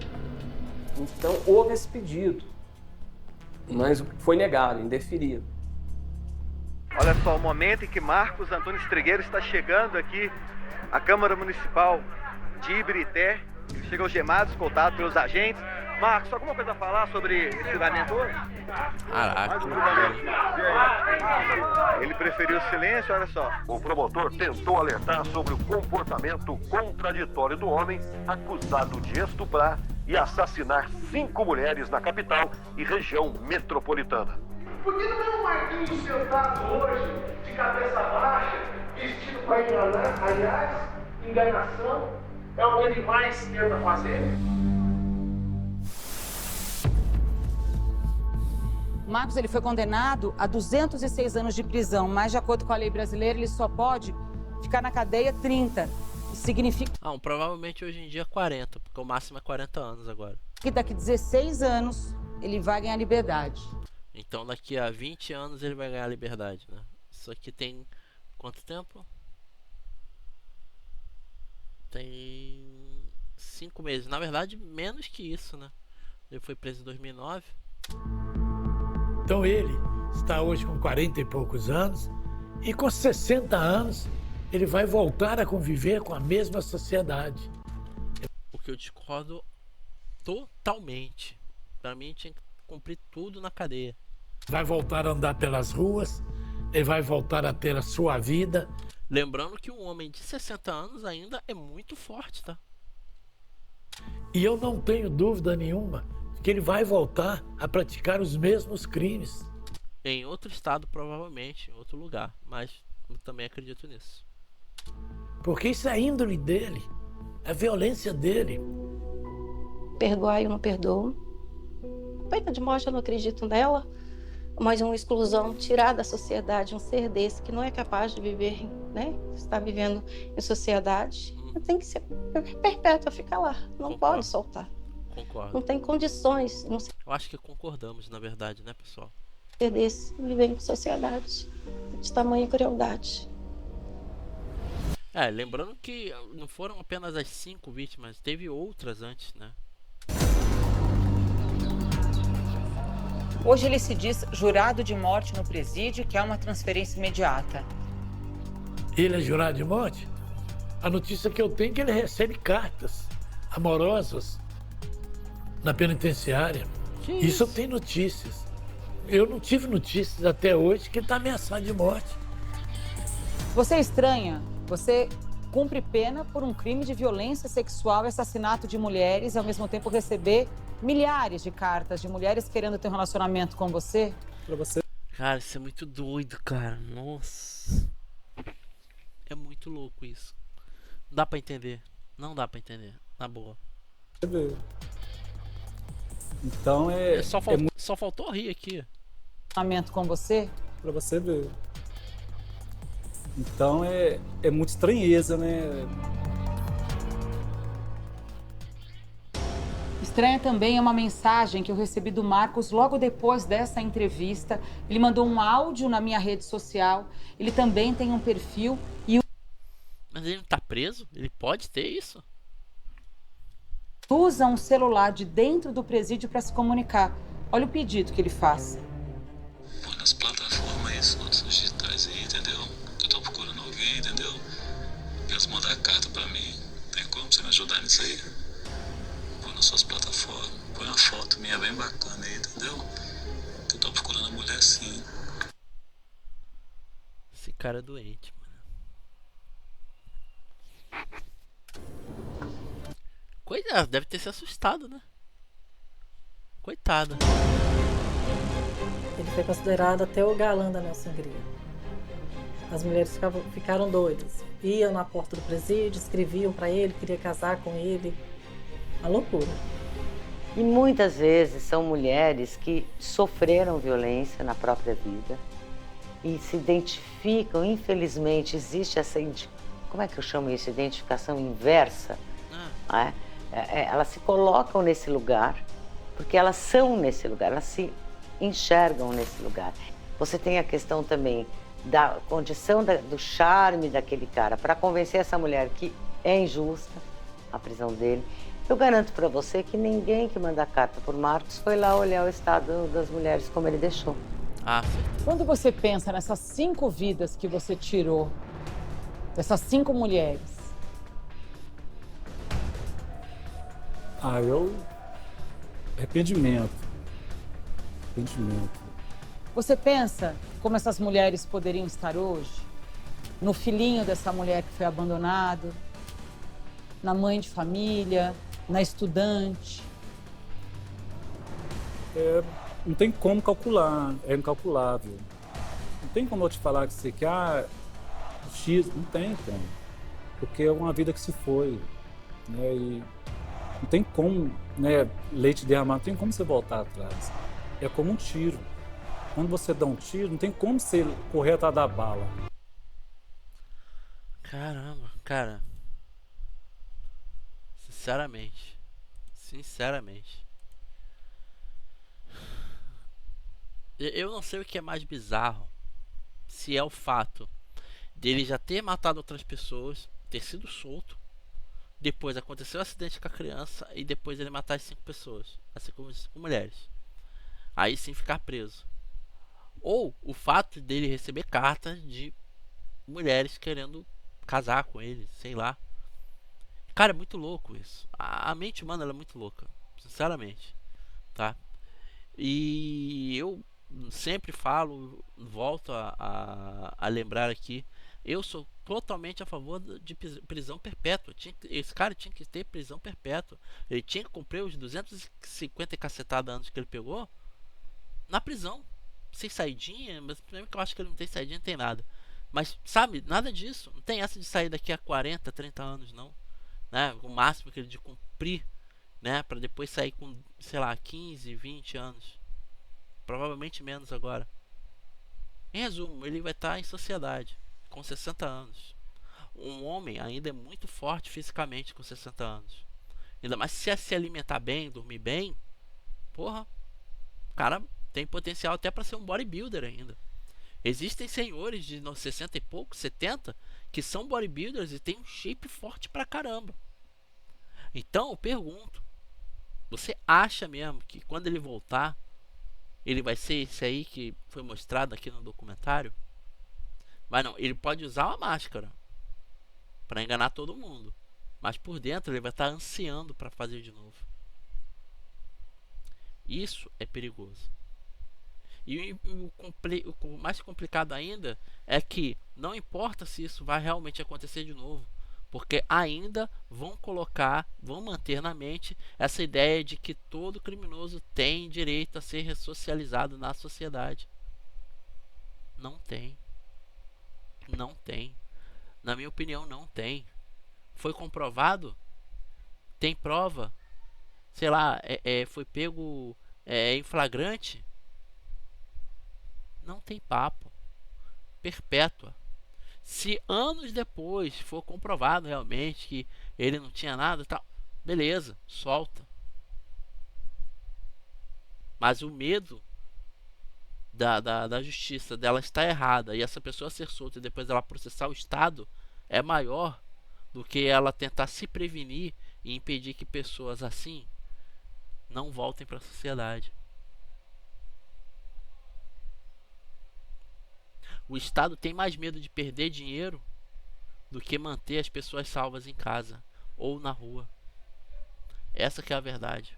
Então houve esse pedido, mas foi negado, indeferido. Olha só, o momento em que Marcos Antônio Estrigueiro está chegando aqui à Câmara Municipal de Ibirité. Ele chega algemado, escoltado pelos agentes. Marcos, alguma coisa a falar sobre esse julgamento hoje? Caraca. Ele preferiu o silêncio, olha só. O promotor tentou alertar sobre o comportamento contraditório do homem acusado de estuprar e assassinar 5 mulheres na capital e região metropolitana. Por que não é o Marquinhos sentado hoje, de cabeça baixa, vestido para enganar? Aliás, enganação é o que ele mais tenta fazer. Marcos ele foi condenado a 206 anos de prisão, mas de acordo com a lei brasileira ele só pode ficar na cadeia 30. Isso significa provavelmente hoje em dia 40, porque o máximo é 40 anos agora. que daqui 16 anos ele vai ganhar liberdade. Então daqui a 20 anos ele vai ganhar liberdade, né? Isso aqui tem quanto tempo? Tem 5 meses. Na verdade, menos que isso, né? Ele foi preso em 2009. Então ele está hoje com 40 e poucos anos e com 60 anos ele vai voltar a conviver com a mesma sociedade. O que eu discordo totalmente. Para mim tinha que cumprir tudo na cadeia. Vai voltar a andar pelas ruas, ele vai voltar a ter a sua vida. Lembrando que um homem de 60 anos ainda é muito forte, tá? E eu não tenho dúvida nenhuma que ele vai voltar a praticar os mesmos crimes. Em outro estado, provavelmente, em outro lugar. Mas eu também acredito nisso. Porque isso é a índole dele, a violência dele. Perdoar eu não perdoo. Pena de morte eu não acredito nela. Mas uma exclusão, tirar da sociedade um ser desse que não é capaz de viver, né? Está vivendo em sociedade. Tem que ser perpétua, ficar lá. Não pode soltar. Concordo. Não tem condições. Não Eu acho que concordamos, na verdade, né, pessoal? ser desse viver em sociedade de tamanha crueldade. Lembrando que não foram apenas as 5 vítimas, teve outras antes, né? Hoje ele se diz jurado de morte no presídio, que é uma transferência imediata. Ele é jurado de morte? A notícia que eu tenho é que ele recebe cartas amorosas na penitenciária. Isso eu tenho notícias. Eu não tive notícias até hoje que ele está ameaçado de morte. Você é estranha? Você cumpre pena por um crime de violência sexual e assassinato de mulheres e ao mesmo tempo receber milhares de cartas de mulheres querendo ter um relacionamento com você? Pra você. Cara, isso é muito doido, cara. Nossa. É muito louco isso. Não dá pra entender. Não dá pra entender. Na boa. Então só faltou rir aqui. Com você? Pra você ver. Então é muita estranheza, né? Estranha também é uma mensagem que eu recebi do Marcos logo depois dessa entrevista. Ele mandou um áudio na minha rede social. Ele também tem um perfil e Mas ele não tá preso? Ele pode ter isso? usa um celular de dentro do presídio para se comunicar. Olha o pedido que ele faz. Põe nas plataformas aí, fotos digitais aí, entendeu? Eu tô procurando alguém, entendeu? Eles mandar carta pra mim. Tem como você me ajudar nisso aí? Põe nas suas plataformas. Põe uma foto minha bem bacana aí, entendeu? Eu tô procurando a mulher sim. Esse cara é doente, mano. Coisa, deve ter se assustado, né? Coitada. Ele foi considerado até o galã da Nelson Gria. As mulheres ficaram doidas. Iam na porta do presídio, escreviam para ele, queria casar com ele. Uma loucura. E muitas vezes são mulheres que sofreram violência na própria vida e se identificam, infelizmente, existe essa, como é que eu chamo isso? Identificação inversa. Né? Elas se colocam nesse lugar porque elas são nesse lugar, elas se enxergam nesse lugar. Você tem a questão também da condição do charme daquele cara para convencer essa mulher que é injusta a prisão dele. Eu garanto para você que ninguém que manda carta por Marcos foi lá olhar o estado das mulheres como ele deixou. Quando você pensa nessas 5 vidas que você tirou, dessas 5 mulheres, Arrependimento. você pensa como essas mulheres poderiam estar hoje? No filhinho dessa mulher que foi abandonado, na mãe de família, na estudante? Não tem como calcular, é incalculável. Não tem como eu te falar que você quer X, não tem como. Porque é uma vida que se foi, né? E não tem como, né, leite derramado, não tem como você voltar atrás. É como um tiro. Quando você dá um tiro, não tem como você correr atrás da bala. Caramba, cara. Sinceramente. Eu não sei o que é mais bizarro. Se é o fato dele já ter matado outras pessoas, ter sido solto, depois aconteceu um acidente com a criança e depois ele matar as 5 pessoas, assim como 5 mulheres. Aí sim ficar preso. Ou o fato dele receber cartas de mulheres querendo casar com ele, sei lá. Cara, é muito louco isso. A mente humana ela é muito louca, sinceramente, tá? E eu sempre falo, volto a lembrar aqui, eu sou totalmente a favor de prisão perpétua. Esse cara tinha que ter prisão perpétua. Ele tinha que cumprir os 250 e cacetada anos que ele pegou na prisão, sem saidinha. Mas primeiro que eu acho que ele não tem saidinha, não tem nada. Mas sabe, nada disso. Não tem essa de sair daqui a 40, 30 anos não, né? O máximo que ele de cumprir, né, para depois sair com, sei lá, 15, 20 anos. Provavelmente menos agora. Em resumo, ele vai estar em sociedade com 60 anos. Um homem ainda é muito forte fisicamente com 60 anos. Ainda mais se alimentar bem, dormir bem. Porra, o cara tem potencial até para ser um bodybuilder ainda. Existem senhores de 60 e pouco, 70, que são bodybuilders e tem um shape forte pra caramba. Então eu pergunto, você acha mesmo que quando ele voltar, ele vai ser esse aí que foi mostrado aqui no documentário? Mas não, ele pode usar uma máscara para enganar todo mundo, mas por dentro ele vai estar ansiando para fazer de novo. Isso é perigoso. E o mais complicado ainda é que não importa se isso vai realmente acontecer de novo, porque ainda vão manter na mente essa ideia de que todo criminoso tem direito a ser ressocializado na sociedade. Não tem. Não tem. Na minha opinião, não tem. Foi comprovado? Tem prova? sei lá, foi pego em flagrante, não tem papo. Perpétua. Se anos depois for comprovado realmente que ele não tinha nada, tal, beleza, solta. Mas o medo da justiça dela estar errada e essa pessoa ser solta e depois ela processar o Estado é maior do que ela tentar se prevenir e impedir que pessoas assim não voltem para a sociedade. O Estado tem mais medo de perder dinheiro do que manter as pessoas salvas em casa ou na rua. Essa que é a verdade.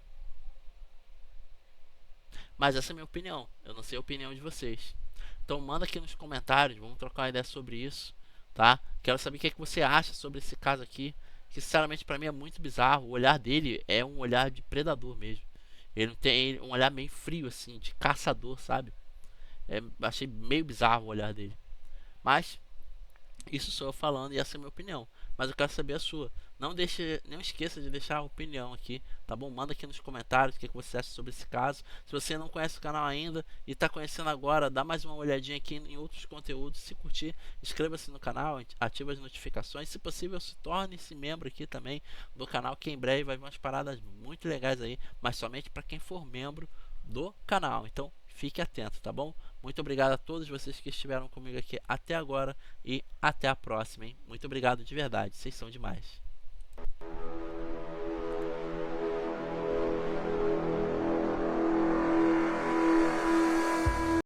Mas essa é a minha opinião. Eu não sei a opinião de vocês. Então manda aqui nos comentários. Vamos trocar uma ideia sobre isso, tá? Quero saber o que você acha sobre esse caso aqui. Que sinceramente para mim é muito bizarro. O olhar dele é um olhar de predador mesmo. Ele não tem um olhar meio frio assim, de caçador, sabe? Achei meio bizarro o olhar dele. Mas isso sou eu falando e essa é a minha opinião. Mas eu quero saber a sua. Não esqueça de deixar a opinião aqui, tá bom? Manda aqui nos comentários o que você acha sobre esse caso. Se você não conhece o canal ainda e está conhecendo agora, dá mais uma olhadinha aqui em outros conteúdos. Se curtir, inscreva-se no canal, ativa as notificações. Se possível, se torne-se membro aqui também do canal, que em breve vai vir umas paradas muito legais aí, mas somente para quem for membro do canal. Então fique atento, tá bom? Muito obrigado a todos vocês que estiveram comigo aqui até agora e até a próxima, hein? Muito obrigado de verdade, vocês são demais.